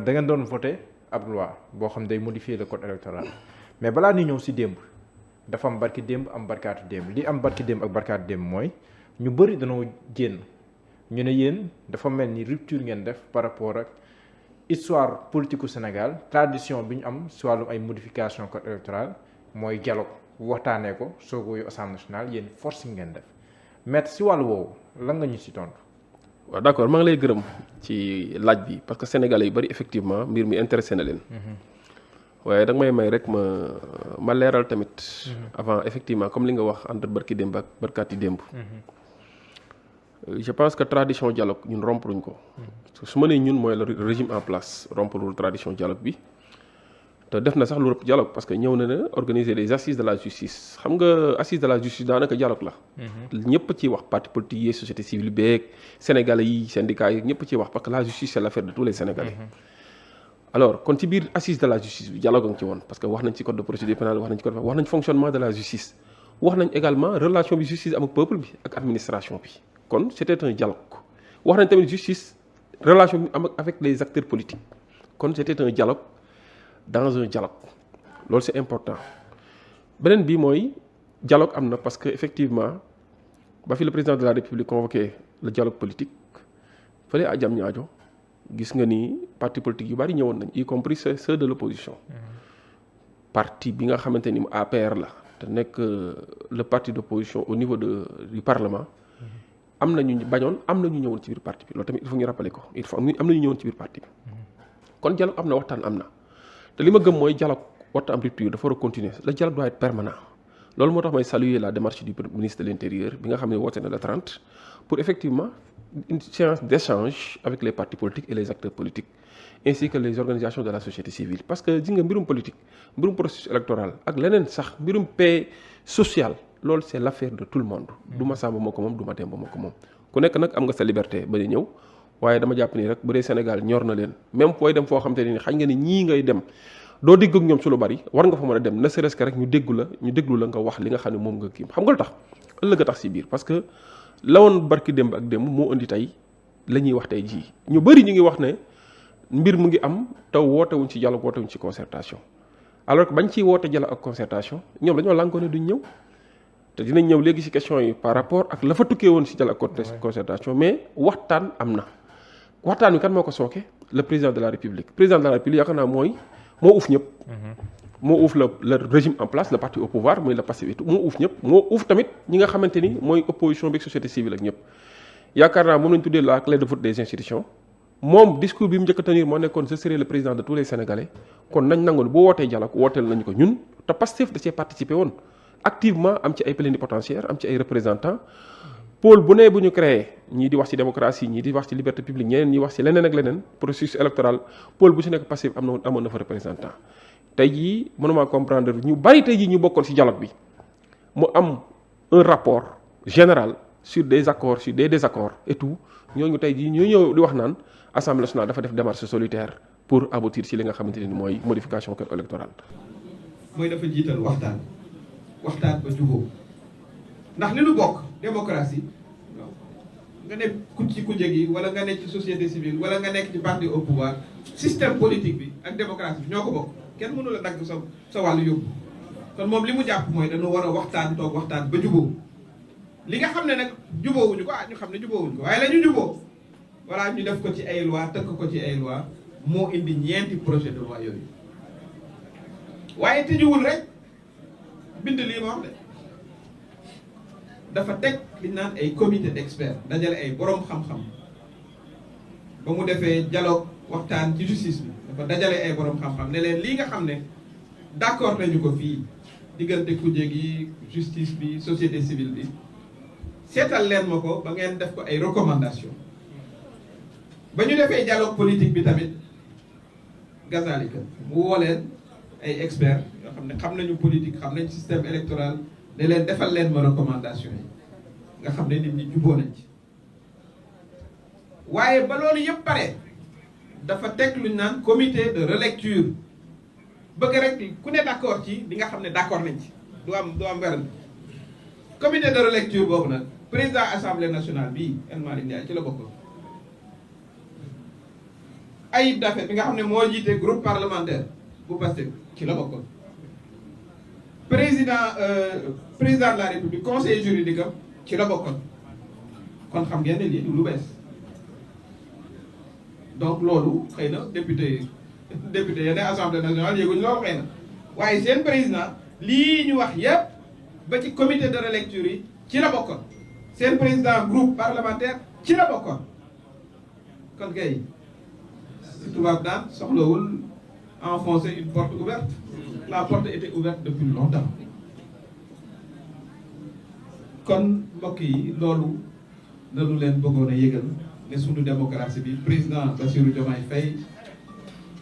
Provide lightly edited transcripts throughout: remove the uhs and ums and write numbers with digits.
da ngeen doon voté ab loi boo xam day modifier le code électoral mais balaa ni ñëw si démb dafa am barki démb am barkaatu démb li am barki démb ak barkaatu démb mooy ñu bëri danoo génn ñu ne yéen dafa mel ni rupture ngeen def par rapport ak histoire politique u Sénégal tradition bi ñu am si wàllum ay modification code électoral mooy dialogue waxtaanee ko soo ko yu Assemblée nationale yéen force ngeen def mais si wàllu woowu lan nga ñu si tontu. waaw d'accord maa ngi lay gërëm ci laaj bi parce que sénégalais yu bari effectivement mbir mi intéressé na leen. waaye da nga may rek ma leeral tamit. avant effectivement comme li nga wax entre barki démb ak barkaati démb. je pense que tradition dialogue ñun rompruñ ko. su ma nee ñun mooy le régime en place romprul tradition dialogue bi. te def na sax lu rëpp dialogue parce que ñëw na ne organiser des assises de la justice xam nga assises de la justice daanaka dialogue la. ñëpp ciy wax parti politique yi société civile beeg sénégalais yi syndicats yi ñëpp ciy wax parce que la justice c'est l'affaire de tous les sénégalais. alors kon ci biir assise de la justice bi dialogue nga ci woon parce que wax nañ ci code de procédure pénale wax nañ ci code wax nañ fonctionnement de la justice wax nañ également relation bi justice am ak peuple bi ak administration bi kon c'était un dialogue wax nañ tamit justice relation bi am avec les acteurs politiques kon c'était un dialogue dans un dialogue loolu c'est important beneen bi mooy dialogue am na parce que effectivement ba fi le président de la république convoqué le dialogue politique fële à Diamniadio gis nga ni parti politique yu bari ñëwoon nañ y compris ceux de l'opposition parti bi nga xamante ni APR la te nekk le parti d'opposition au niveau du parlement am na ñu bañoon am na ñu ñëwoon ci biir parti bi loolu tamit il faut ñu rappeler ko il faut am na ñu ñëwoon ci biir parti bi kon dialogue am na waxtaan am na te li ma gëm mooy dialogue waxtaan am rupture dafa war a continuer le dialogue doit être permanent loolu moo tax may saluer la démarche du ministre de l'intérieur bi nga xam ne woote na le 30 pour effectivement une séance d'échange avec les partis politiques et les acteurs politiques ainsi que les organisations de la société civile parce que ji nga mbirum politique mbirum processus électoral ak leneen sax mbirum paix sociale loolu c'est l'affaire de tout le monde du ma Samba moo ko moom du ma Demba moo ko moom ku nekk nag am nga sa liberté ba ñëw waaye dama jàpp nii rek bu dee Sénégal ñor na leen même fooy dem foo xam te ne xañ nga ni ñii ngay dem doo dégg ak ñoom su lu bari war nga fa mën a dem ne serait-ce que rek ñu déglu la nga wax li nga xam ne moom nga kii xam nga lu tax ëllëg a tax ci biir parce que lawoon barki démb ak démb moo indi tey la ñuy wax tey jii ñu bari ñu ngi wax ne mbir mu ngi am taw wootewuñ ci dialogue wootewuñ ci concertation alors que bañ ciy woote dialogue ak concertation ñoom dañoo lànkoo ne duñ ñëw te dinañ ñëw léegi ci question yi par rapport ak la fa tukkee woon ci dialogue ak concertation mais waxtaan am na waxtaan wi kan moo ko sooke le président de la république yaakaar naa moo uuf ñëpp moo uuf le régime en place le parti au pouvoir mooy le Pastef et tout moo uuf ñëpp moo uuf tamit ñi nga xamante ni mooy opposition bi ak société civile ak ñëpp yaakaar naa moom lañ tuddee la clé de voûte des institutions moom discours bi mu njëkk a tenir moo nekkoon je serai le président de tous les sénégalais kon nañ nangoon boo wootee dialogue wooteel nañu ko ñun te Pastef da cee participer woon activement am ci ay plénipotentiaires am ci ay représentants pôle bu nee bu ñu créé ñii di wax ci démocratie ñii di wax ci liberté publique ñeneen ñi wax ci leneen ak leneen processus électoral pôle bu ci nekk Pastef amoon na fa représentant tey jii mënuma comprendre ñu bari tey jii ñu bokkoon ci dialogue bi mu am un rapport général sur des accords sur des désaccords et tout ñooñu tey jii ñoo ñëw di wax naan Assemblée nationale dafa def démarche solitaire pour aboutir ci li nga xamante ni mooy modification code électoral. mooy dafa jiital waxtaan ba jubóo ndax li nu bokk démocratie nga nekk ci kujje gi wala nga nekk ci société civile wala nga nekk ci parti au pouvoir système politique bi ak démocratie bi ñoo ko bokk kenn mënu la dagg sa wàllu yóbbu kon moom li mu jàpp mooy dañu war a waxtaan ba jubóo li nga xam ne nag jubóowuñu ko ñu xam ne jubóowuñu ko waaye la ñu jubóo voilà ñu def ko ci ay loi tëkk ko ci ay loi moo indi ñeenti projet de loi yooyu waaye tëjuwul rek bind lii ma wax de dafa teg li ñu naan ay comité d'experts dajale ay borom xam-xam ba mu defee dialogue waxtaan ci justice bi dafa dajale ay borom xam-xam ne leen lii nga xam ne d'accord nañu ko fii diggante kujje gi justice bi société civile bi seetal leen ma ko ba ngeen def ko ay recommandations ba ñu defee dialogue politique bi tamit gazalika mu woo leen ay experts yoo xam ne xam nañu politique xam nañ système électoral ne leen defal leen ma recommandation yi nga xam ne nit ñi juboo nañ ci waaye ba loolu yëpp pare dafa teg lu ñu naan comité de relecture bëgg rek ku ne d'accord ci li nga xam ne d'accord nañ ci du am werante comité de relecture boobu nag président assemblée nationale bii El Malick Ndiaye ci la bokkoon Ayib Daffé bi nga xam ne moo jiite groupe parlementaire bu Pastef ci la bokkoon président de la République conseil juridique am ci la bokkoon kon xam ngeen ne lii du lu bees donc loolu xëy na député yenn assemblée nationale yéeguñu loolu xëy na waaye seen président lii ñu wax yépp ba ci comité de relecture yi ci la bokkoon seen président groupe parlementaire ci la bokkoon kon kay si tubaab daan soxlawul enfoncer une porte ouverte la porte était ouverte depuis longtemps kon mbokk yi loolu lañu leen bëggoon a yëgal ne sunu démocratie bi président Bassirou Diomaye Faye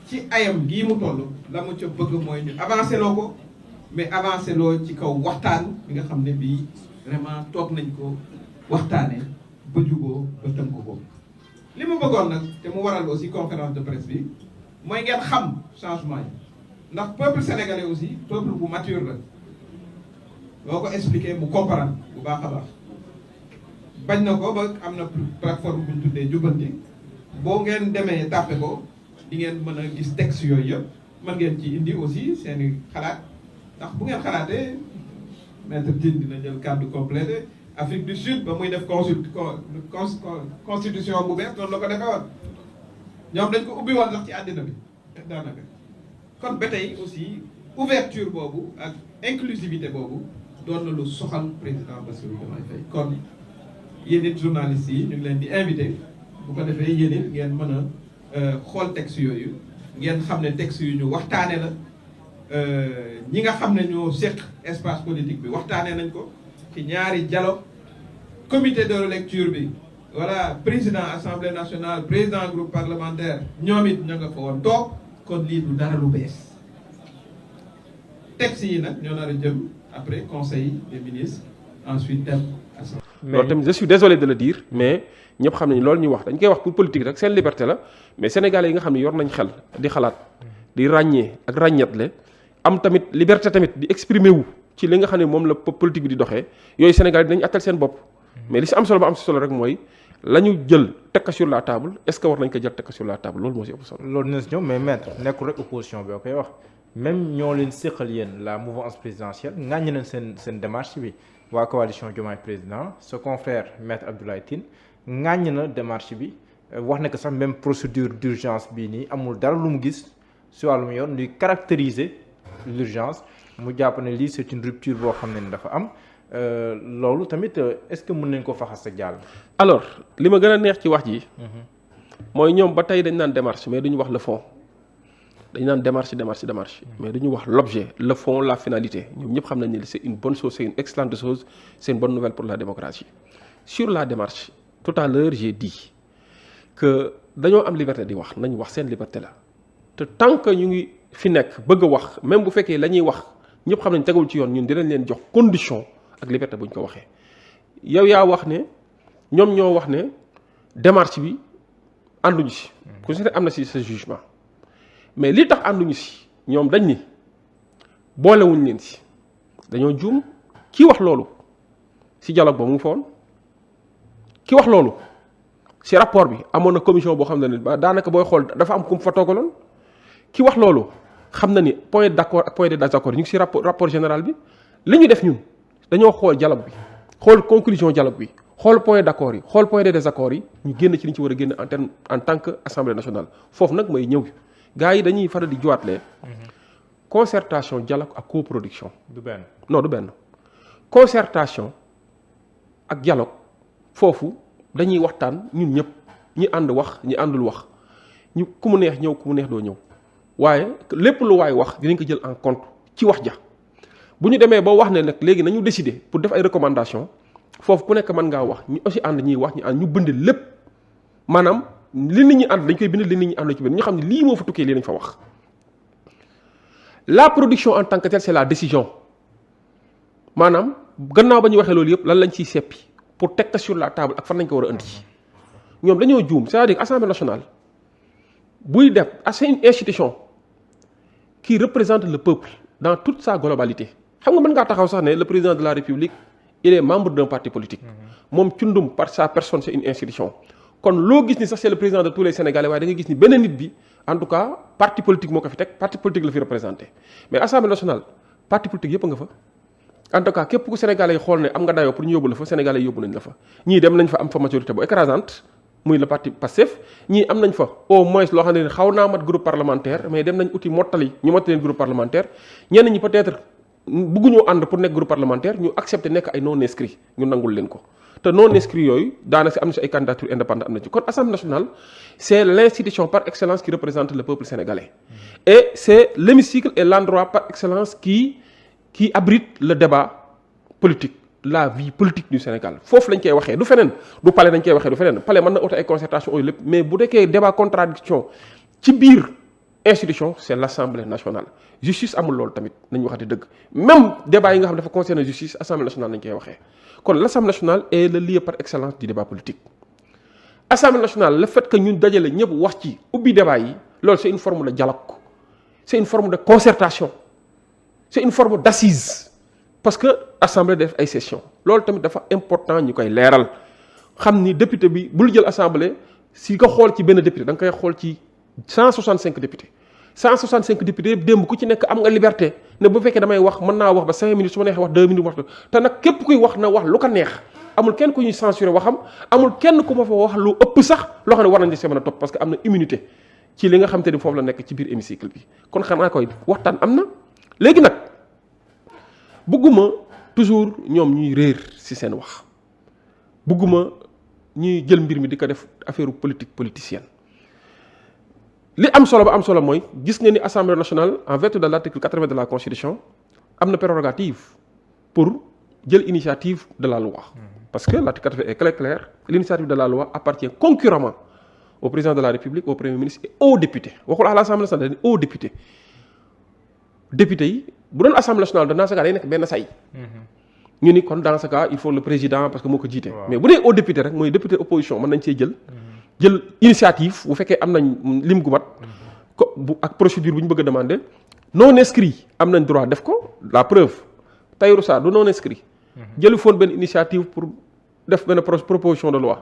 ci ayam gii mu toll la mu ca bëgg mooy ñu avancé loo ko mais avancé loo ci kaw waxtaan bi nga xam ne bii vraiment toog nañ ko waxtaane ba juboo ba tënk ko li mu bëggoon nag te mu waral aussi conférence de presse bi mooy ngeen xam changement yi ndax peuple sénégalais aussi peuple bu mature la boo ko expliqué mu comprendre bu baax a baax bañ na ko ba am na plateforme bu ñu tuddee jubbanti boo ngeen demee tàppe ko di ngeen mën a gis texte yooyu yëpp mën ngeen ci indi aussi seeni xalaat ndax bu ngeen xalaatee maître Tine dina jël kàddu complété Afrique du Sud ba muy def constitution bu bees noonu la ko defee woon ñoom dañ ko ubbi woon sax ci àddina bi daanaka kon ba tey aussi ouverture boobu ak inclusivité boobu doon na lu soxal président Bassirou Diomaye Faye kon yéen it journalistes yi ñu ngi leen di invité bu ko defee yéen it ngeen mën a xool texte yooyu ngeen xam ne texte yu ñu waxtaane la ñi nga xam ne ñoo séq espace politique bi waxtaane nañ ko ci ñaari dialogue comité de lecture bi voilà président assemblée nationale président groupe parlementaire ñoom it ña nga fa woon toog kon lii du dara lu bees texte yi nag ñoo nar a jëm après conseil des ministres ensuite dem assemblée. loolu tamit je suis désolé de le dire mais ñëpp xam nañu loolu ñu wax dañ koy wax pour politique rek seen liberté la mais sénégalais yi nga xam ne yor nañ xel di xalaat di ràññee ak ràññetle am tamit liberté tamit di exprimer wu ci li nga xam ne moom la politique bi di doxee yooyu sénégalais dinañ attal seen bopp mais li si am solo ba am si solo rek mooy la ñu jël teg ko sur la table est-ce que war nañ ko jël teg ko sur la table loolu moo si ëpp solo. loolu dina si ñëw mais maître nekkul rek opposition bi koy wax même ñoo leen séqal yéen la mouvance présidentielle ŋàññi nañ seen démarche bi waa coalition Diomaye président sa confrère maître Abdoulaye Tine ŋàññ na démarche bi wax na ko sax même procédure d'urgence bii nii amul dara lu mu gis si wàllum yoon luy caractériser l'urgence mu jàpp ne lii c'est une rupture boo xam ne dafa am loolu tamit est-ce que mën nañ ko faxas sa jàll. alors li ma gën a neex ci wax ji. mooy ñoom ba tey dañ naan démarche mais duñu wax le fond dañ naan démarche mais duñu wax l'objet le fond la finalité ñoom ñëpp xam nañ ne c'est une bonne chose c'est une excellente chose c'est une bonne nouvelle pour la démocratie. sur la démarche tout à l'heure j'ai dit que dañoo am liberté di wax nañ wax seen liberté la te tant que ñu ngi fi nekk bëgg a wax même bu fekkee la ñuy wax ñëpp xam nañ tegul ci yoon ñun dinañ leen jox condition ak liberté bu ñu ko waxee. yow yaa wax ne ñoom ñoo wax ne démarche bi ànduñu si. ku si ne am na si sa jugement mais li tax ànduñu si ñoom dañ ni boolewuñ leen si dañoo juum ki wax loolu si dialogue ba mu ngi fa woon ki wax loolu si rapport bi amoon na commission boo xam ne daanaka booy xool dafa am ku mu fa toogaloon ki wax loolu xam na ni point d'accord ak point de désaccord ñu ngi si rapport général bi li ñu def ñun dañoo xool dialogue bi xool conclusion dialogue bi xool point d'accord yi xool point de désaccord yi ñu génn ci li ñu ci war a génn en tant que assemblée nationale foofu nag mooy ñëw gars yi dañuy faral di jowaatlee concertation dialogue ak coproduction. du benn non du benn concertation ak dialogue foofu dañuy waxtaan ñun ñëpp ñi ànd wax ñi àndul wax ñu ku mu neex ñëw ku mu neex doo ñëw waaye lépp lu waay wax dinañ ko jël en compte ci wax ja bu ñu demee ba wax ne nag léegi nañu décider pour def ay recommandations foofu ku nekk mën ngaa wax ñu aussi ànd ñiy wax ñu ànd ñu bind lépp maanaam li nit ñi ànd dañ koy bind li nit ñi ànd ci bind ñu xam ne lii moo fa tukkee lii lañ fa wax. La production en tant que telle c'est la décision maanaam gannaaw ba ñu waxee loolu yëpp lan lañ ciy seppi pour teg ko sur la table ak fan lañ ko war a indi ñoom dañoo juum c'est-à-dire assemblée nationale buy def c'est une institution qui représente le peuple dans toute sa globalité xam nga mën ngaa taxaw sax ne le président de la République il est membre d'un parti politique moom cundum par sa personne c'est une institution kon loo gis ni sax c'est le président de tous les Sénégalais waaye da nga gis ni benn nit bi en tout cas parti politique moo ko fi teg parti politique la fi représenté mais assemblée nationale parti politique yëpp nga fa en tout cas képp ku Sénégalais yi xool ne am nga dayoo pour ñu yóbbu la fa Sénégalais yi yóbbu nañ la fa ñii dem nañ fa am fa majorité bu écrasante muy le parti Pastef ñii am nañ fa au moins loo xam ne xaw naa mat groupe parlementaire mais dem nañ uti mottali ñu mottali leen groupe parlementaire ñenn ñi peut-être bëgguñoo ànd pour nekk groupe parlementaire ñu accepté nekk ay non inscrits ñu nangul leen ko te non inscrits yooyu daanaka si am na si ay candidature indépendante am na ci kon assemblée nationale c'est l'institution par excellence qui représente le peuple sénégalais et c'est l'hémicycle et l'endroit par excellence qui abrite le débat politique la vie politique du Sénégal foofu lañ koy waxee du feneen du palais dañ koy waxee du feneen palais mën na auto ay concertation ooyu lépp mais bu dekkee débat contradiction ci biir institution c'est l'Assemblée nationale justice amul loolu tamit nañu waxati dëgg même débat yi nga xam dafa concerner justice Assemblée nationale lañ koy waxee kon l'Assemblée nationale est le lieu par excellence du débat politique Assemblée nationale le fait que ñun dajale ñëpp wax ci ubbi débat yi loolu c'est une forme de dialogue c'est une forme de concertation c'est une forme d'assise parce que assemblée def ay session loolu tamit dafa important ñu koy leeral xam ni député bi bul jël assemblée si ko xool ci benn député da nga koy xool ci 165 députés 165 députés démb ku ci nekk am nga liberté ne bu fekkee damay wax mën naa wax ba 5 minutes su ma neexee wax 2 minutes wax te nag képp kuy wax na wax lu ko neex amul kenn ku ñuy censurer waxam amul kenn ku ma fa wax lu ëpp sax loo xam ne war nañ ci mën a topp parce que am na immunité ci li nga xam te ni foofu la nekk ci biir hémicycle bi kon xanaa koy waxtaan am na léegi nag bëgguma toujours ñoom ñuy réer ci seen wax bëgguma ñuy jël mbir mi di ko def affaire politique politicienne li am solo ba am solo mooy gis nga ni assemblée nationale en vertu de l'article 80 de la constitution am na prérogative pour jël initiative de la loi parce que l'article 80 est très clair l'initiative de la loi appartient concurremment au président de la République au premier ministre et aux députés waxul à l'assemblée nationale aux députés yi bu doon assemblée nationale dans ce cas day nekk benn say ñu ni kon dans ce cas il faut le président parce que moo ko jiite mais bu dee aux députés rek mooy député opposition mën nañ see jël initiative bu fekkee am nañ lim gu mat ko bu ak procédure bu ñu bëgg a demander non inscrit am nañ droit def ko la preuve Tahirou Sarr du non inscrit jëlu foon benn initiative pour def benn proposition de loi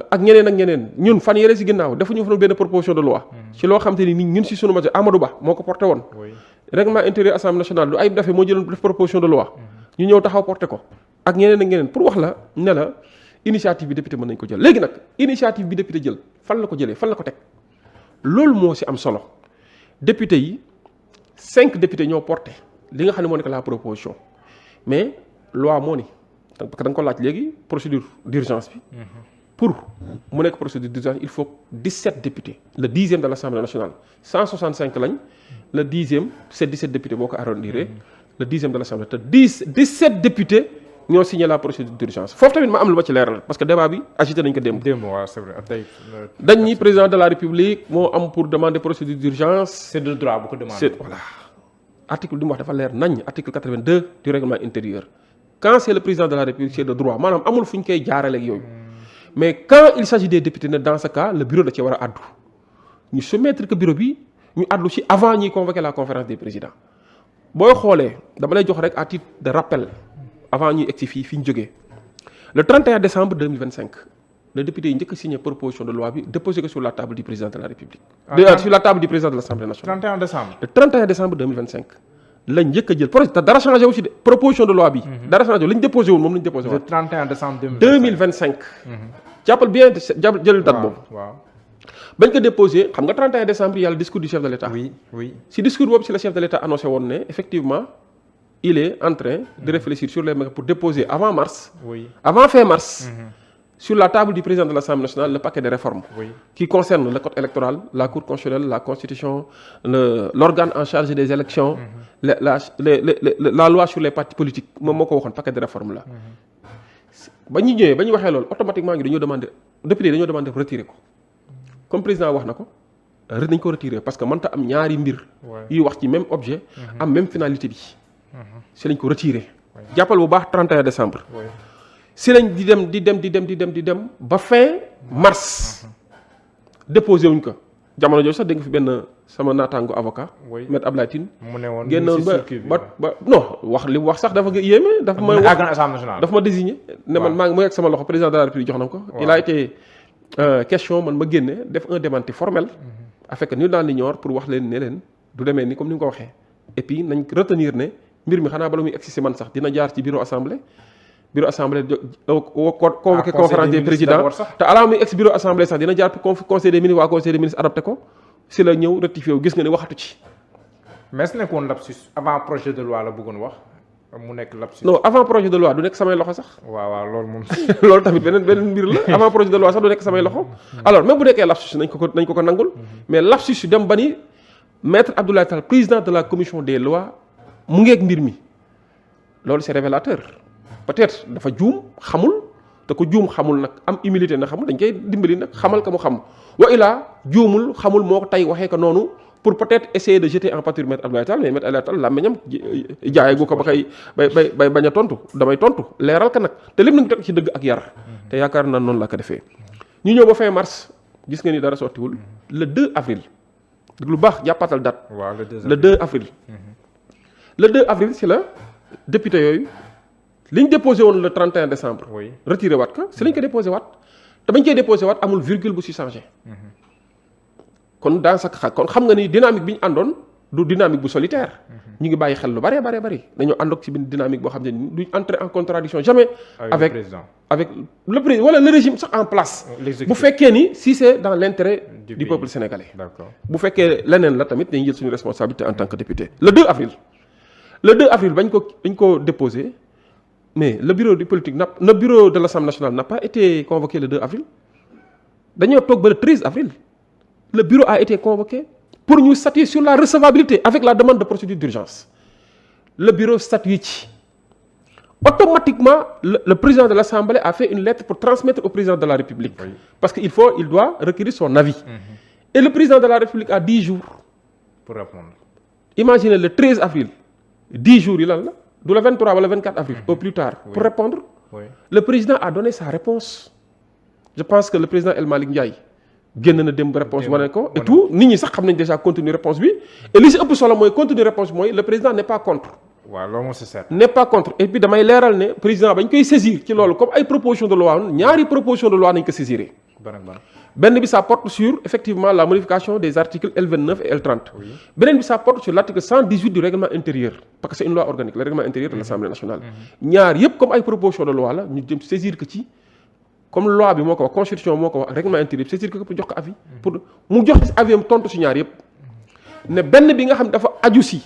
ak ñeneen ñun fan yële si ginnaaw defuñu fa benn proposition de loi ci loo xam te ni ñun si sunu majeur Amadou Ba moo ko porté woon règlement intérieur assemblée nationale du ay dafe moo jëloon def proposition de loi ñu ñëw taxaw porté ko ak ñeneen pour wax la ne la initiative bi député mën nañ ko jël léegi nag initiative bi député jël fan la ko jëlee fan la ko teg loolu moo si am solo député yi 5 députés ñoo porté li nga xam ne moo nekk la proposition mais loi moo ni parce que da nga ko laaj léegi procédure d'urgence bi pour mu nekk procédure d'urgence il faut 17 députés le 10e de l'Assemblée nationale 165 lañ le 10e c'est 17 députés boo ko arrondiré le 10e de l'Assemblée te 17 députés ñoo signé la procédure d'urgence foofu tamit ma am lu ma ci leeral parce que débat bi agité nañ ko démb waaw c'est vrai tey dañ ni président de la République moo am pour demander procédure d'urgence c'est de droit bu ko demander c'est voilà article bi mu wax dafa leer nañ article 82 du règlement intérieur quand c'est le président de la République c'est de droit maanaam amul fu ñu koy jaarale ak yooyu mais quand il s'agit des députés ne dans ce cas le bureau da ci war a addu ñu soumettre que bureau bi ñu addu ci avant ñuy convoquer la conférence des présidents booy xoolee dama lay jox rek à titre de rappel avant ñuy egsi fii fi ñu jógee le 31 décembre 2025 le député yi njëkk a signé proposition de loi bi déposé ko sur la table du président de la République sur la table du président de l'Assemblée nationale 31 décembre le 31 décembre 2025 lañ njëkk a jël projet te dara changé wu ci de proposition de loi bi dara changé wu lañ déposé woon moom lañ déposé woon le 31 décembre 2025 jàppal bien jël date boobu waaw bañ ko déposé xam nga 31 décembre yàlla discours du chef de l'État oui si discours boobu si le chef de l'État annoncé woon ne effectivement il est en train de réfléchir sur les mécanismes pour déposer avant mars avant fin mars sur la table du président de l'Assemblée nationale le paquet de réformes qui concerne le code électoral la cour constitutionnelle la constitution l'organe en charge des élections la loi sur les partis politiques moom moo ko waxoon paquet de réformes la ba ñu ñëwee ba ñu waxee loolu automatiquement ngi dañoo demander député dañoo demander retirer ko comme président wax na ko nañ ko retirer parce que mënta am ñaari mbir yuy wax ci même objet am même finalité bi si lañ ko retirer jàppal bu baax 31 décembre si lañ di dem ba fin mars déposé wuñ ko jamono jooju sax dégg nga fi benn sama naataango avocat. oui maître Abdoulaye Tine. mu ne woon génnoon ba non wax li mu wax sax dafa yéeme. dafa ma wax Assemblée nationale. dafa ma désigné. ne man maa ngi ak sama loxo président de la République jox na ko. il a été question man ma génne def un démenti formel. avec ñu daan ignore pour wax leen ne leen du demee ni comme ni nga ko waxee. et puis nañ retenir ne mbir mi xanaa bala muy egsi si man sax dina jaar ci bureau assemblée. bureau assemblée convoqué conférence des présidents te alaa muy ex bureau assemblée sax dina jaar pour conseil des ministres waa conseil des ministres adopté ko si la ñëw rectifié wu gis nga ni waxatu ci. mais su nekkoon lapsus avant projet de loi la bëggoon wax mu nekk lapsus. non avant projet de loi du nekk samay loxo sax. waaw loolu moom. loolu tamit beneen mbir la avant projet de loi sax du nekk samay loxo. alors même bu nekkee lapsus nañ ko nangul. mais lapsus yu dem ba ni maître Abdoulaye Tall président de la commission des lois mu ngeeg mbir mi loolu c'est révélateur. peut-être dafa juum xamul te ko juum xamul nag am humilité na xamul dañ koy dimbali nag xamal ka mu xam wa ilaa juumul xamul moo ko tey waxee ko noonu pour peut-être essayer de jeter en pâture maître Abdoulaye Tall mais maître Abdoulaye Tall làmmiñam jaayee gu ko ba koy bay bañ a tontu damay tontu leeral ka nag te lépp nañ teg ci dëgg ak yar te yaakaar naa noonu la ko defee. ñu ñëw ba fin mars gis nga ni dara sottiwul le 2 avril lu baax jàppatal date. waaw le 2 avril. le 2 avril si la député yooyu. li ñu déposé woon le 31 décembre. oui retiré waat ko si lañ ko déposé waat te bañ koy déposé waat amul virgule bu si changé. kon dans sa xa kon xam nga ni dynamique bi ñu àndoon du dynamique bu solitaire. ñu ngi bàyyi xel lu bari dañoo àndoog ci benn dynamique boo xam ne duñ entrer en contradiction jamais. avec le président wala le régime sax en place. bu fekkee ni si c'est dans l'intérêt du peuple sénégalais. d'accord bu fekkee leneen la tamit dañuy jël suñu responsabilité en tant que député. le 2 avril bañ ko déposé. mais le bureau du politique le bureau de l'Assemblée nationale n'a pas été convoqué le 2 avril dañoo toog ba le 13 avril le bureau a été convoqué pour ñu statuer sur la recevabilité avec la demande de procédure d'urgence le bureau statue ci automatiquement le président de l'Assemblée a fait une lettre pour transmettre au président de la République parce que il doit requérir son avis et le président de la République a 10 jours pour répondre. Imaginez le 13 avril 10 jours yi lan la du le 23 wala 24 avril au plus tard pour répondre. Le président a donné sa réponse je pense que le président El Malick Ndiaye génn na démb réponse wane ko et tout nit ñi sax xam nañ déjà contenu réponse bi et li si ëpp solo mooy contenu réponse bi mooy le président n'est pas contre. waaw loolu moom c'est certain. n'est pas contre et puis damay leeral ne président bañ koy saisir ci loolu comme ay proposition de loi ñaari proposition de loi nañ ko saisiré. benn bi ça porte sur effectivement la modification des articles L29 et L30. beneen bi ça porte sur l'article 118 du règlement intérieur parce que c'est une loi organique le règlement intérieur de l'Assemblée nationale. ñaar yëpp comme ay proposition de loi la ñu jëm saisir que ci comme loi bi moo ko wax constitution moo ko wax règlement intérieur saisir que pour jox ko avis. pour mu jox avis am tontu si ñaar yëpp ne benn bi nga xam dafa aju si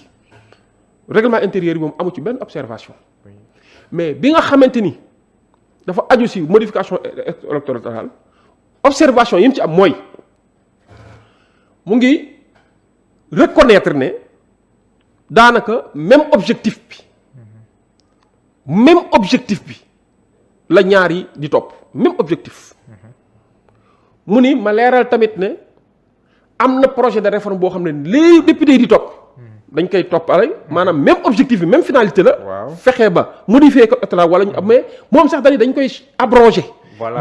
règlement intérieur bi moom amu ci benn observation mais bi nga xamante ni dafa aju si modification électorale. observation yi mu ci am mooy mu ngi reconnaître ne daanaka même objectif bi la ñaar yi di topp même objectif mu ni ma leeral tamit ne am na projet de réforme boo xam ne les députés yi di topp dañ koy toppale maanaam même objectif bi même finalité la. fexe ba modifier code électoral wala ñu am mais moom sax dañ koy abroger.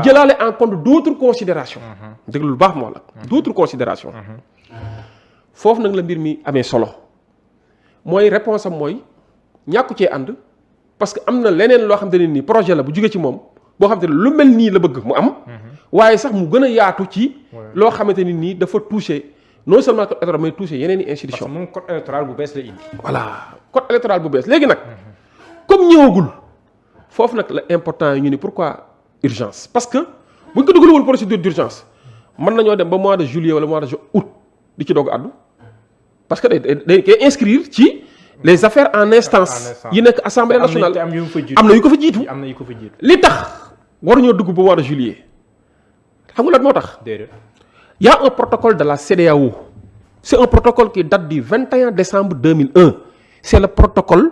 jëlaale en compte d'autres considérations. déglu lu baax moo la. d'autres considérations. foofu nag la mbir mi amee solo mooy réponse am mooy ñàkku cee ànd parce que am na leneen loo xam te ne nii projet la bu jóge ci moom boo xam te ne lu mel nii la bëgg mu am. waaye sax mu gën a yaatu ci. loo xamante ni nii dafa toucher non seulement code électoral mais toucher yeneen i institutions. parce que moom code électoral bu bees la indi. voilà code électoral bu bees léegi nag comme ñëwagul foofu nag la important yi ñu ni pourquoi. urgence parce que bu ñu ko dugal woon procédure d'urgence mën nañoo dem ba mois de juillet wala mois de août di ci doog a àddu parce que day koy inscrire ci les affaires en instance yi nekk assemblée nationale am na yu ko fa jiitu li tax waruñoo dugg ba mois de juillet xam nga lan moo tax y a un protocole de la CEDEAO c'est un protocole qui date du 21 décembre 2001 c'est le protocole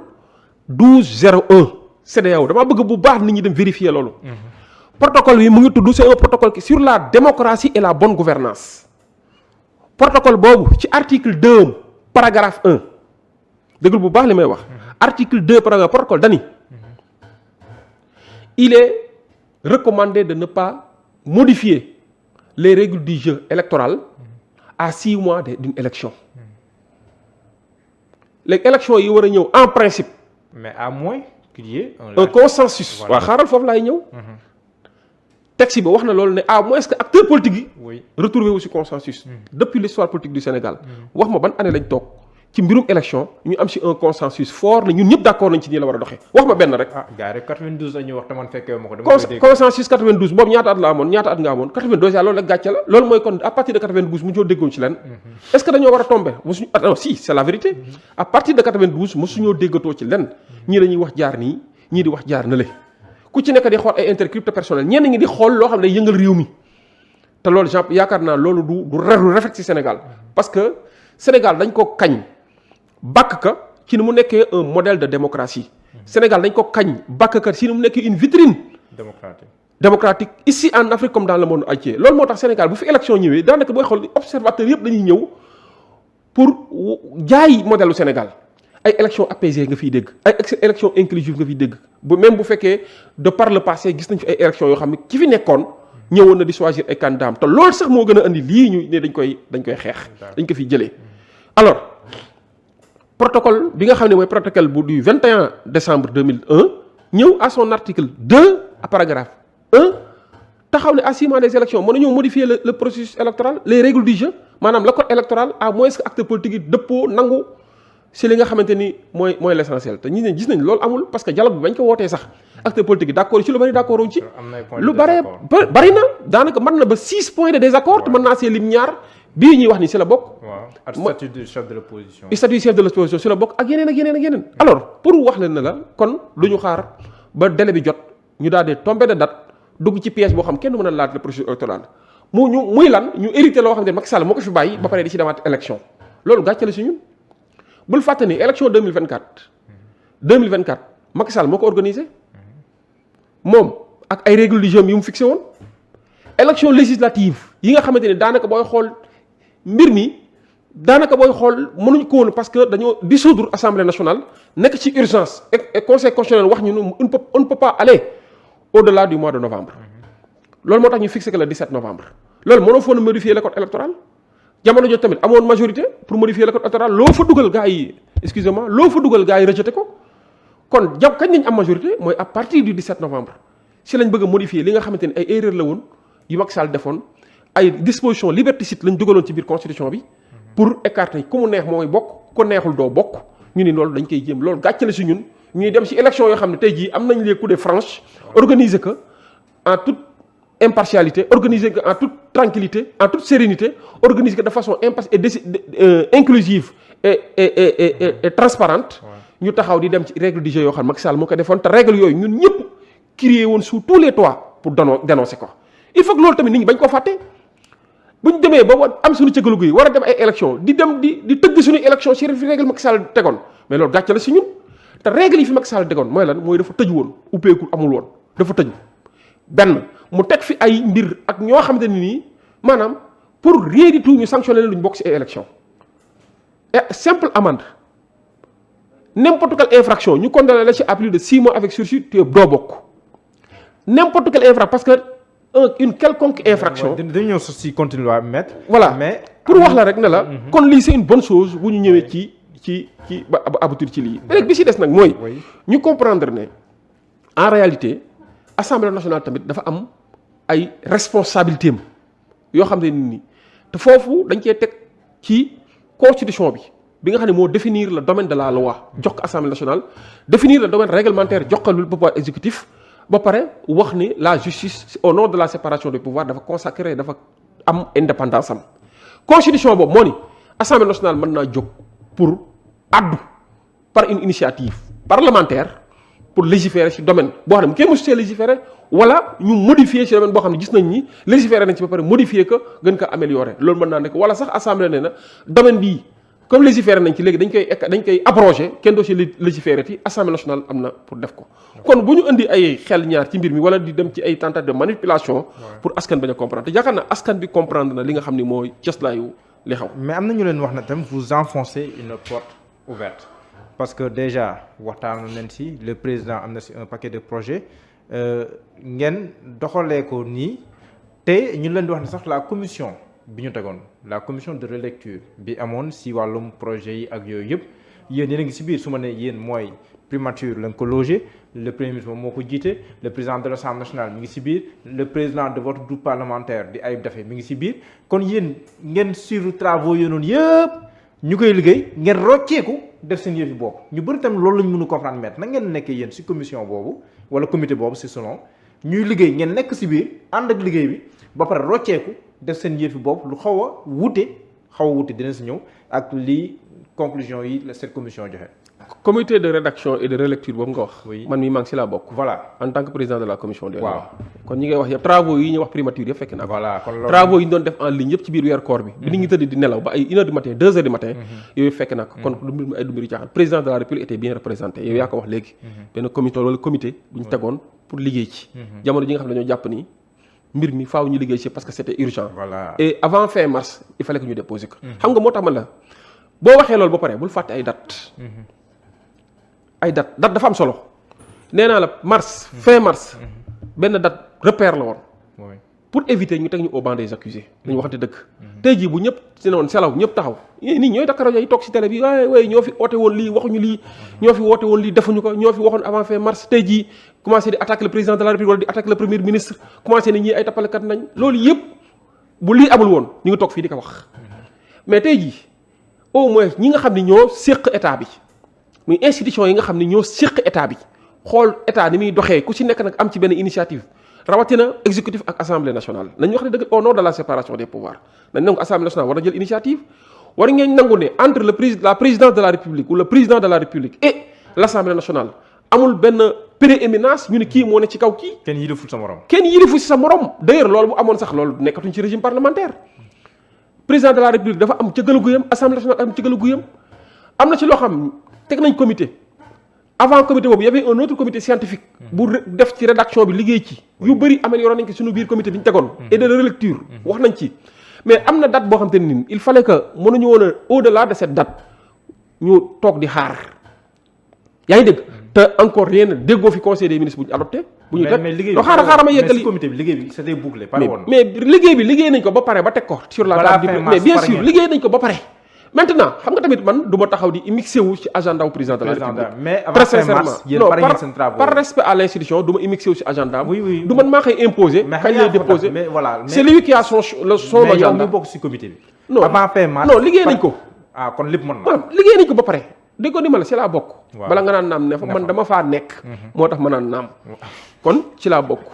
1201 CEDEAO damaa bëgg bu baax nit ñi dem vérifier loolu protocole bi mu ngi tudd c'est un protocole qui sur la démocratie et la bonne gouvernance protocole boobu ci article 2 paragraphe 1 déglu bu baax li may wax article 2 paragraphe protocole dani il est recommandé de ne pas modifier les règles du jeu électoral à 6 mois d'une élection léegi élection yi war a ñëw en principe. mais à moins qu'il y ait un consensus. waaw xaaral foofu laay ñëw. texte bi wax na loolu ne à moins que acteurs politiques yi. oui retrouver wu ci consensus. depuis l'histoire politique du Sénégal. wax ma ban année lañ toog ci mbirum élection ñu am ci un consensus fort ne ñun ñëpp d'accord nañ ci nii la war a doxee wax ma benn rek. ah gars rek 92 la ñuy wax te man fekkee ma ko. consensus 92 boobu ñaata at la amoon ñaata at nga amoon 92 yaa loolu rek gàcce la loolu mooy kon à partir de 92 mu ñoo déggoon ci lenn. est-ce que dañoo war a tomber mosuñu non si c'est la vérité. à partir de 92 mosuñoo déggatoo ci lenn ñii dañuy wax jaar nii ñii di wax jaar na le ku ci nekk di xool ay intérêt crypto personnel ñenn ñi di xool loo xam ne yëngal réew mi te loolu genre yaakaar naa loolu du rafet ci Sénégal parce que Sénégal dañ ko kañ bàkk ka ci ni mu nekkee un modèle de démocratie Sénégal dañ ko kañ bàkk ka ci ni mu nekkee une vitrine démocratique ici en Afrique comme dans le monde entier loolu moo tax Sénégal bu fi élection ñëwee daanaka booy xool observateurs yëpp dañuy ñëw pour jaay modèle u Sénégal ay élection apaisée nga fiy dégg ay élection inclusive nga fiy dégg même bu fekkee de par le passé gis nañ fi ay élection yoo xam ne ki fi nekkoon ñëwoon na di choisir ay candidats te loolu sax moo gën a andi lii ñu ne dañ koy xeex dañ ko fiy jëlee alors protocole bi nga xam ne mooy protocole bu du 21 décembre 2001 ñëw à son article 2 à paragraphe 1 taxaw ne à 6 mois des élections mën nañoo modifier le processus électoral les règles du jeu maanaam le code électoral à moins que acte politique yi dëppoo nangu si li nga xamante ni mooy l'essentiel te ñi ne gis nañ loolu amul parce que dialogue bi bañ ko wootee sax acte politique yi d'accord ci lu bari d'accord wuñ ci lu bari na daanaka mën na ba 6 points de désaccord te mën naa see lim ñaar bii ñuy wax ni si la bokk ak statut du chef de l'opposition statut chef de l'opposition si la bokk ak yeneen alors pour wax leen ne la kon lu ñu xaar ba délai bi jot ñu daal di tomber de date dugg ci piège boo xam kenn du mën a laaj le processus électoral muy lan ñu hérité loo xam ne Macky Sall moo ko fi bàyyi ba pare di ci demaat élection loolu gàccale si ñun bul fàtte ni élection 2024 Macky Sall moo ko organisé moom ak ay règles du jeu yu mu fixé woon élection législative yi nga xamante ni daanaka booy xool mbir mi daanaka booy xool mënuñ ko woon parce que dañoo dissoudre assemblée nationale nekk ci urgence et conseil constitutionnel wax ñu ne on ne peut pas aller au-delà du mois de novembre loolu moo tax ñu fixé que le 17 novembre loolu mënoo foon modifier le code électoral jamono jot tamit amoon majorité pour modifier le code électoral loo fa dugal gars yi excusez-moi loo fa dugal gars yi rejeté ko kon kañ nañ am majorité mooy à partir du 17 novembre si lañ bëgg a modifier li nga xamante ni ay erreur la woon yu Macky Sall defoon ay disposition liberticide lañ dugaloon ci biir constitution bi pour écarter ku mu neex mooy bokk ku neexul doo bokk ñu ni loolu dañ koy jéem loolu gàccale si ñun ñuy dem ci élection yoo xam ne tey jii am nañ les coups de franche organiser que en toute impartialité organiser que en toute tranquillité en toute sérénité organiser que de façon inclusive et transparente ñu taxaw di dem ci règle du jeu yoo xam ne Macky Sall moo ko defoon te règle yooyu ñun ñëpp crié woon sous tous les toits pour dénoncer ko il faut que loolu tamit nit ñi bañ ko fàtte bu ñu demee ba am suñu cëggalu gi war a dem ay élection di dem di tëgg suñu élection ci règle Macky Sall tegoon mais loolu gàcce la si ñun te règle yi fi Macky Sall tegoon mooy lan mooy dafa tëj woon ubbeeku amul woon dafa tëj benn mu teg fi ay mbir ak ñoo xamante ne nii maanaam pour rien du tout ñu sanctionner leen lu ñu bokk ci ay élection et simple amende n'importe quelle infraction ñu condamné la ci à plus de 6 mois avec sursis tu doo bokk n'importe quelle infraction parce que une quelconque infraction. dañu ñëw si continuer mettre. voilà mais pour wax la rek ne la. kon lii c'est une bonne chose bu ñu ñëwee ci ba aboutir ci lii. léegi bi si des nag mooy. ñu comprendre ne en réalité assemblée nationale tamit dafa am ay responsabilités am yoo xam ne nii te foofu dañ cee teg ci constitution bi nga xam ne moo définir le domaine de la loi jox ko assemblée nationale définir le domaine réglementaire jox ko le pouvoir exécutif. ba pare wax ni la justice au nom de la séparation des pouvoirs dafa consacrer dafa am indépendance am constitution boobu moo ni assemblée nationale mën naa jóg pour addu par une initiative parlementaire pour légiférer ci domaine boo xam ne kenn mësu see légiférer wala ñu modifier ci domaine boo xam ne gis nañ ni légiférer nañ ci ba pare modifier ko gën ko améliorer loolu mën naa nekk wala sax assemblée nee na domaine bii comme légiférer nañ ci léegi dañ koy abroger kenn doo ci légiférer ti assemblée nationale am na pour def ko kon bu ñu indi ay xel ñaar ci mbir mi wala di dem ci ay tentative de manipulation pour askan bañ a comprendre te yaakaar naa askan bi comprendre na li nga xam ni mooy cëslaayu li xaw mais am na ñu leen wax na tam vous enfoncez une porte ouverte parce que déjà waxtaan nañ ci le président am na ci un paquet de projets ngeen doxalee ko nii te ñu leen di wax ne sax la commission bi ñu tegoon la commission de relecture bi amoon si wàllum projet yi ak yooyu yëpp yéen yéen a ngi si biir su ma nee yéen mooy primature lañ ko logé le premier ministre moo ko jiite le président de l'Assemblée nationale mi ngi si biir le président de votre groupe parlementaire di Ayib Daffé mi ngi si biir kon yéen ngeen suivre travaux yi noonu yëpp ñu koy liggéey ngeen rocceeku def seen yëfi bopp ñu bëri tamit loolu lañ mënu comprendre mettre na ngeen nekkee yéen si commission boobu wala comité boobu si selon ñuy liggéey ngeen nekk si biir ànd ak liggéey bi ba pare rocceeku def seen yëfi bopp lu xaw a wute dina si ñëw ak lii conclusion yi la cette commission joxe. comité de rédaction et de relecture boobu nga wax. oui man mii maa ngi si laa bokk. voilà en tant que président de la commission des lois. waaw kon ñi ngay wax yëpp travaux yi ñu wax primature yëpp fekk na. voilà kon loolu travaux yi ñu doon def en ligne yëpp ci biir weer koor bi. bi nit ñi tëdd di nelaw ba ay 1h du matin 2h du matin. yooyu fekk na ko kon du mbir ay du mbiru caaxaan président de la république était bien représenté yow yaa ko wax léegi. benn comité wala comité bu ñu tegoon pour liggéey ci. jamono ji nga xam ne dañoo jàpp ni mbir mi faaw ñu liggéey ci parce que c'était urgent. voilà et avant fin mars il fallait que ñu déposer ko. xam nga moo tax man la boo waxee loolu ba pare bul fàtte ay date ay date dafa am solo nee naa la mars fin mars benn date repère la woon pour éviter ñu teg ñu au banc des accusés dañu waxante dëgg tey jii bu ñëpp si ne woon selaw ñëpp taxaw nit ñooy Dakar rajo yi toog si télé bi waaye ñoo fi oote woon lii waxuñu lii ñoo fi woote woon lii defuñu ko ñoo fi waxoon avant fin mars tey jii commencé di attaquer le président de la République wala di attaquer le premier ministre commencé ni ñii ay tappalekat nañ loolu yëpp bu lii amul woon ñu ngi toog fii di ko wax mais tey jii au moins ñi nga xam ne ñoo séq état bi muy institution yi nga xam ne ñoo séq état bi xool état ni muy doxee ku ci nekk nag am ci benn initiative rawatina exécutif ak assemblée nationale nañu wax ne dëgg au nom de la séparation des pouvoirs nañ nangu assemblée nationale war na jël initiative war ngeen nangu ne entre la présidence de la république ou le président de la république et l'assemblée nationale amul benn prééminence ñu ne kii moo ne ci kaw kii. kenn yiliful sa morom. kenn yilifu si sa morom d'ailleurs loolu bu amoon sax loolu nekkatuñ ci régime parlementaire président de la république dafa am cëggal guyam assemblée nationale am cëggal guyam am na ci loo xam teg nañ comité avant comité boobu y avait un autre comité scientifique bu def ci rédaction bi liggéey ci yu bëri amélioré nañ ko suñu biir comité bi ñu tegoon et de relecture wax nañ ci mais am na date boo xam te ne nii il fallait que mënuñu woon a au-delà de cette date ñu toog di xaar yaa ngi dégg te encore rien déggoo fi conseil des ministres bu ñu adopté bu ñu def doo xaaral ma yeggali comité bi liggéey bi c'était bouclé par woon mais liggéey bi liggéey nañ ko ba pare ba teg ko sur la table mais bien sûr liggéey nañ ko ba pare maintenant xam nga tamit man du ma taxaw di mixé wu ci agenda wu président de la République mais très sincèrement non par respect à l'institution du ma imixé wu ci agenda du man maa koy imposer kañ lay déposer mais voilà c'est lui qui a son agenda mais bokk ci comité bi non avant fin mars non liggéey nañ ko ah kon lépp mën na liggéey nañ ko ba pare dégg ko ni ma la ci laa bokk bala nga naan naam ne fa man dama faa nekk moo tax ma naan naam kon ci laa bokk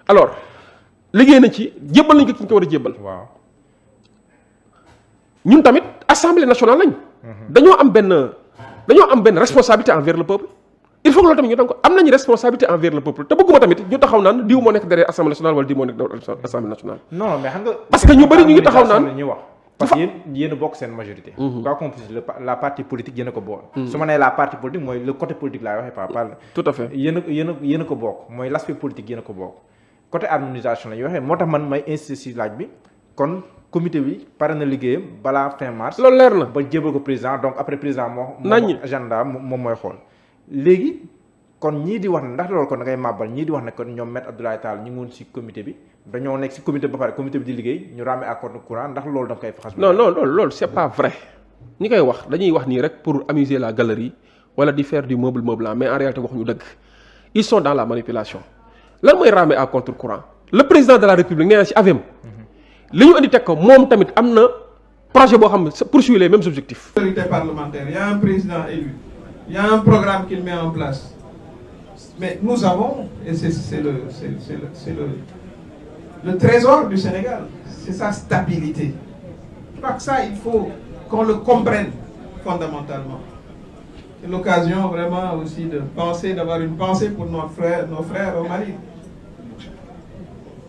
alors liggéey nañ ci jébbal nañ ko ci ñu ko war a jébbal waaw ñun tamit assemblée nationale lañ dañoo am benn responsabilité envers le peuple il faut que loolu tamit ñu ko am nañu responsabilité envers le peuple te bëgguma tamit ñu taxaw naan diw moo nekk derrière assemblée nationale wala diw moo nekk derrière assemblée nationale non mais xam nga parce que ñu bëri ñu ngi taxaw naan ñu wax parce que yéen a bokk seen majorité quoi qu'on puisse la partie politique yéen a ko bokk su ma nee la partie politique mooy le côté politique laay waxee pas tout à fait yéen a ko bokk mooy l'aspect politique yéen a ko bokk côté harmonisation la ñuy waxee moo tax man may insister si laaj bi kon comité bi pare na liggéeyam balaa fin mars loolu leer na ba jébal ko président donc après président moo agenda moom mooy xool léegi kon ñii di wax ne ndax loolu kon da ngay màbbal ñii di wax ne kon ñoom Maître Abdoulaye Tall ñu ngi woon ci comité bi dañoo nekk ci comité ba pare comité bi di liggéey ñu ràmmee accord de courant ndax loolu da koy faxas non loolu c'est pas vrai ñi koy wax dañuy wax nii rek pour amuser la galerie wala di faire du meublement mais en réalité waxuñu dëgg ils sont dans la manipulation lan mooy ràmmee à contre courant le président de la république nee na ci AVM li ñu andi teg ko moom tamit am na projet boo xam ne poursuit les mêmes objectifs. Autorité parlementaire, il y a un président élu, il y a un programme qu'il met en place. Mais nous avons, et c'est le trésor du Sénégal, c'est sa stabilité. Je crois que ça, il faut qu'on le comprenne fondamentalement. C'est l'occasion vraiment aussi de penser, d'avoir une pensée pour nos frères au Mali.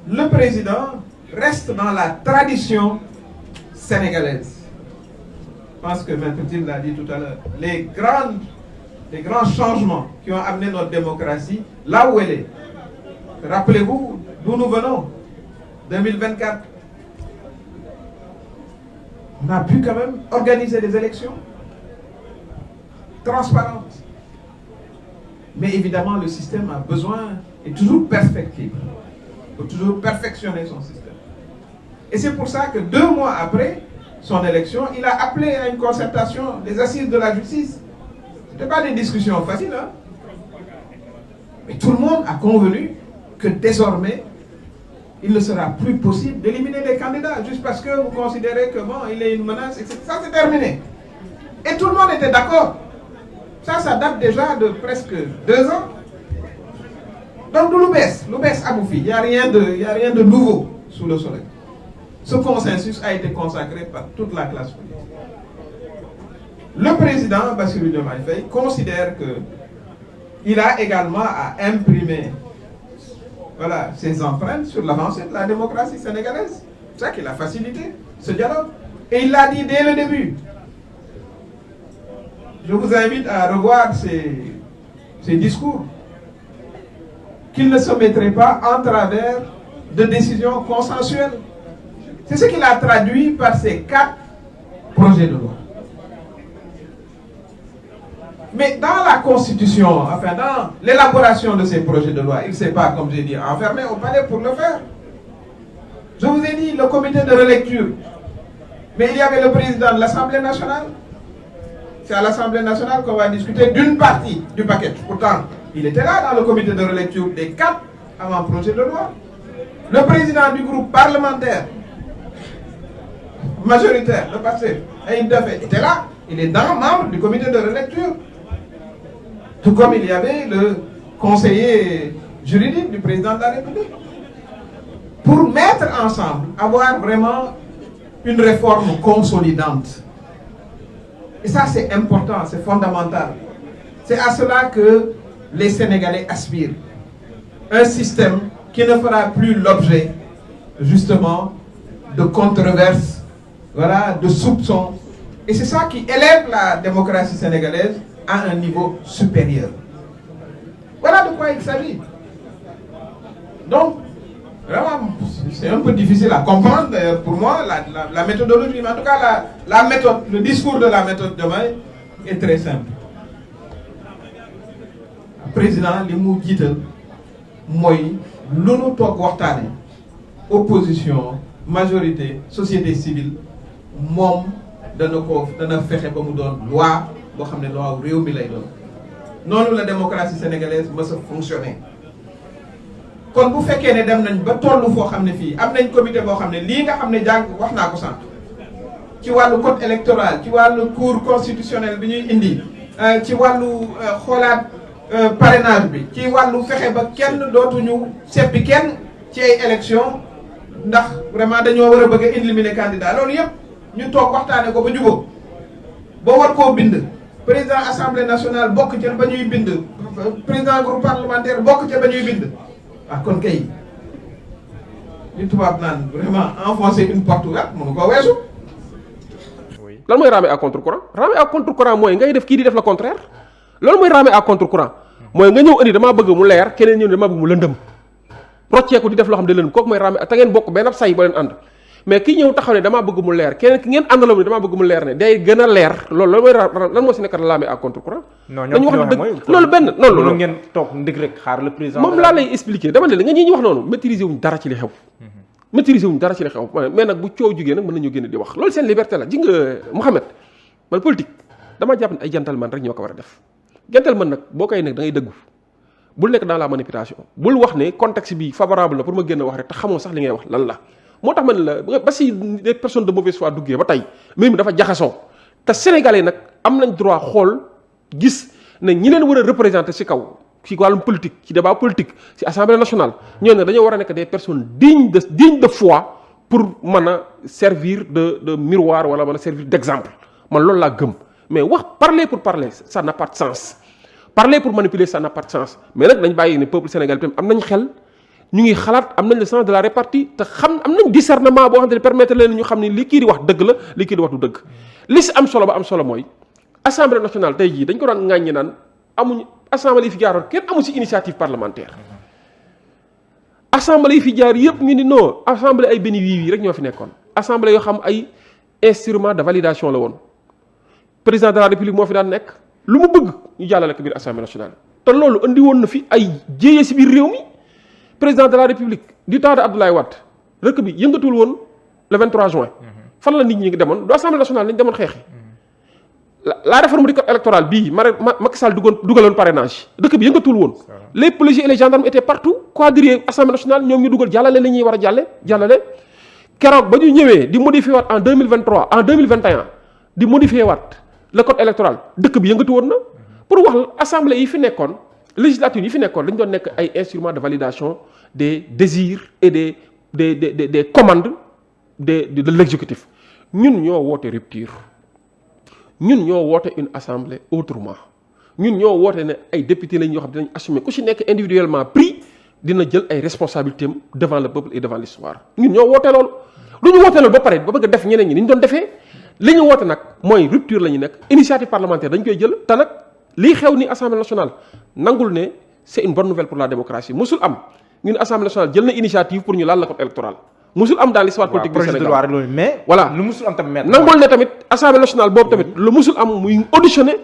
Le président reste dans la tradition sénégalaise. Je pense que Maître Tine l'a dit tout à l'heure. Les grands changements qui ont amené notre démocratie là où elle est. Rappelez-vous d'où nous venons. 2024. On a pu quand même organiser des élections transparentes. Mais évidemment, le système a besoin, est toujours perfectible. Il faut toujours perfectionner son système. Et c'est pour ça que 2 mois après son élection, il a appelé à une concertation des assises de la justice. Ce n'était pas des discussions faciles, hein? Mais tout le monde a convenu que désormais, il ne sera plus possible d'éliminer des candidats juste parce que vous considérez que bon, il est une menace, etc. Ça, c'est terminé. Et tout le monde était d'accord. Ça date déjà de presque 2 ans. Donc, l'OUBES a bouffi. Il n'y a rien de nouveau sous le soleil. Ce consensus a été consacré par toute la classe politique. Le président Bassirou Diomaye Faye considère qu'il a également à imprimer ses empreintes sur l'avancée de la démocratie sénégalaise. C'est ça qu'il a facilité ce dialogue. Et il l'a dit dès le début. Je vous invite à revoir ses discours. Qu'il ne se mettrait pas en travers de décisions consensuelles. C'est ce qu'il a traduit par ces 4 projets de loi. Mais dans la Constitution, enfin dans l'élaboration de ces projets de loi, il ne s'est pas, comme j'ai dit, enfermé au palais pour le faire. Je vous ai dit le comité de relecture. Mais il y avait le président de l'Assemblée nationale. C'est à l'Assemblée nationale qu'on va discuter d'une partie du paquet. Pourtant, il était là dans le comité de relecture des 4 avant-projets de loi. Le président du groupe parlementaire majoritaire, le PASTEF, Ayib Daffé, était là. Il est membre du comité de relecture. Tout comme il y avait le conseiller juridique du président de la République. Pour mettre ensemble, avoir vraiment une réforme consolidante. Et ça, c'est important, c'est fondamental. C'est à cela que les Sénégalais aspirent. Un système qui ne fera plus l'objet, justement, de controverses, de soupçons. Et c'est ça qui élève la démocratie sénégalaise à un niveau supérieur. Voilà de quoi il s'agit. Donc, vraiment, c'est un peu difficile à comprendre pour moi, la méthodologie. Mais en tout cas, la méthode, le discours de la méthode de Diomaye est très simple. Le président, li mu jiital mooy lu nu toog waxtaane opposition, majorité, société civile, moom dana fexe ba mu doon loi boo xam ne loi réew mi lay doon. Noonu la démocratie sénégalaise mës a fonctionner. Kon bu fekkee ne dem nañ ba tollu foo xam ne fii am nañ comité boo xam ne lii nga xam ne wax naa ko sànq ci wàllu code électoral, ci wàllu cour constitutionnel bi ñuy indi, ci wàllu xoolaat parrainage bi, ci wàllu fexe ba kenn dootuñu seppi kenn ci ay élection ndax vraiment dañoo war a bëgg a éliminer candidat. Loolu yëpp ñu toog waxtaane ko ba jubóo ba war koo bind. Président assemblée nationale bokk ca ba ñuy bind, président groupe parlementaire bokk ca ba ñuy bind. Kon kay li tubaab naan vraiment enfoncer une porte ouverte mënu ko weesu. lan mooy ramer à contre-courant? Ramer à contre-courant mooy ngay def kii di def le contraire. loolu mooy ramer à contre-courant mooy nga ñëw indi damaa bëgg mu leer keneen ñëw damaa bëgg mu lëndëm rocceeku di def loo xam ne lëndëm kooku mooy ramer te ngeen bokk benn say ba leen ànd. mais ki ñëw taxaw ne damaa bëgg mu leer keneen ki ngeen àndaloo ne damaa bëgg mu leer ne day gën a leer loolu mooy lan moo si nekk ramer à contre-courant. non ñoo wax dëgg loolu benn non loolu ngeen toog ndig rek xaar le président. moom laa lay expliquer dama ne la nga ñi wax noonu maîtriser wuñ dara ci li xew. maîtriser wuñ dara ci li xew mais nag bu coow jugee nag mën nañoo génn di wax loolu seen liberté la ji nga Mouhamed man politique dama jàpp ne ay gentleman rek ñoo ko war a def. gentleman nag boo koy nekk da ngay dëggu bul nekk dans la manipulation bul wax ne contexte bi favorable la pour ma génn wax rek te xamoo sax li ngay wax lan la. moo tax man la ba si des personnes de mauvaise foi duggee ba tey mbir mi dafa jaxasoo te sénégalais nag am nañ droit xool gis ne ñi leen war a représenter ci kaw ci wàllum politique ci débat politique ci assemblée nationale ñooñu nag dañoo war a nekk des personnes dignes de foi pour mën a servir de miroir wala mën a servir d'exemple man loolu laa gëm mais wax parler pour parler ça n'a pas de sens parler pour manipuler ça n'a pas de sens mais nag dañ bàyyi ne peuple sénégalais tamit am nañ xel. ñu ngi xalaat am nañ le sens de la répartie te xam am nañ discernement boo xam ne permettre leen ñu xam ne li kii di wax dëgg la li kii di wax du dëgg li si am solo ba am solo mooy assemblée nationale tey jii dañ ko daan ŋàññi naan amuñ assemblée yi fi jaaroon kenn amu si initiative parlementaire. assemblée yi fi jaar yëpp ñu ni non assemblée ay benn wii rek ñoo fi nekkoon assemblée yoo xam ay instrument de validation la woon président de la république moo fi daan nekk lu mu bëgg ñu jàllale ko biir assemblée nationale te loolu andi woon na fi ay jéeye si biir réew mi. président de la république du temps de Abdoulaye Wade rëkk bi yëngatul woon le 23 juin. fan la nit ñi demoon du assemblée nationale lañ demoon xeexi. la réforme du code électoral bii Macky Sall dugaloon parrainage dëkk bi yëngatul woon. les policiers et les gendarmes étaient partout quadrillés assemblée nationale ñoom ñu dugal jàllale li ñuy war a jàllale. keroog ba ñu ñëwee di modifier waat en 2023 en 2021 di modifier waat le code électoral dëkk bi yëngatu woon na pour wax assemblée yi fi nekkoon législature yi fi nekkoon dañu doon nekk ay instruments de validation des désirs et des commandes de l'exécutif. ñun ñoo woote rupture ñun ñoo woote une assemblée autrement ñun ñoo woote ne ay députés lañ yoo xam dinañ assumer ku ci nekk individuellement pris dina jël ay responsabilités devant le peuple et devant l'histoire ñun ñoo woote loolu. lu ñu woote loolu ba pare ba bëgg a def ñeneen ñi ni ñu doon defee li ñu woote nag mooy rupture la ñu nekk initiative parlementaire dañ koy jël te nag lii xew ni assemblée nationale nangul ne c'est une bonne nouvelle pour la démocratie musul am ñun assemblée nationale jël na initiative pour ñu laal la code électoral musul am dans l'histoire politique du Sénégal mais voilà lu musul am tamit nangul ne tamit assemblée nationale boobu tamit lu musul am muy auditionner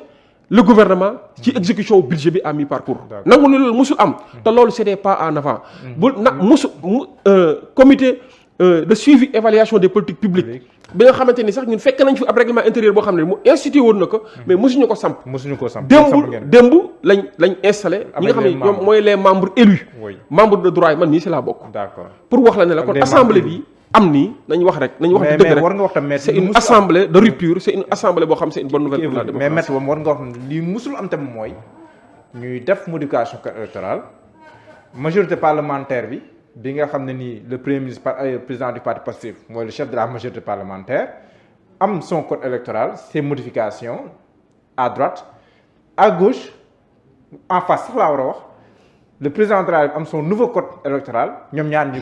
le gouvernement ci exécution budget bi à mi-parcours nangul ne loolu musul am te loolu c'était pas en avant bu nag comité de suivi évaluation des politiques publiques bi nga xamante ni sax ñun fekk nañ fi ab règlement intérieur boo xam ne mu institué woon na ko mais mosuñu ko samp démb lañ installé ñi nga xam ne ñoom mooy les membres élus membres de droit yi man nii si laa bokk pour wax la ne la kon assemblée bi am nii nañ wax dëgg rek c'est une assemblée de rupture c'est une assemblée boo xam c'est une bonne nouvelle pour la démocratie mais maître war nga wax li musul am tamit mooy ñuy def modification code électoral majorité parlementaire bi nga xam ne nii le premier ministre président du parti Pastef mooy le chef de la majorité parlementaire am son code électoral ses modifications à droite à gauche en face sax laa war a wax le président de la République am son nouveau code électoral ñoom ñaar ñu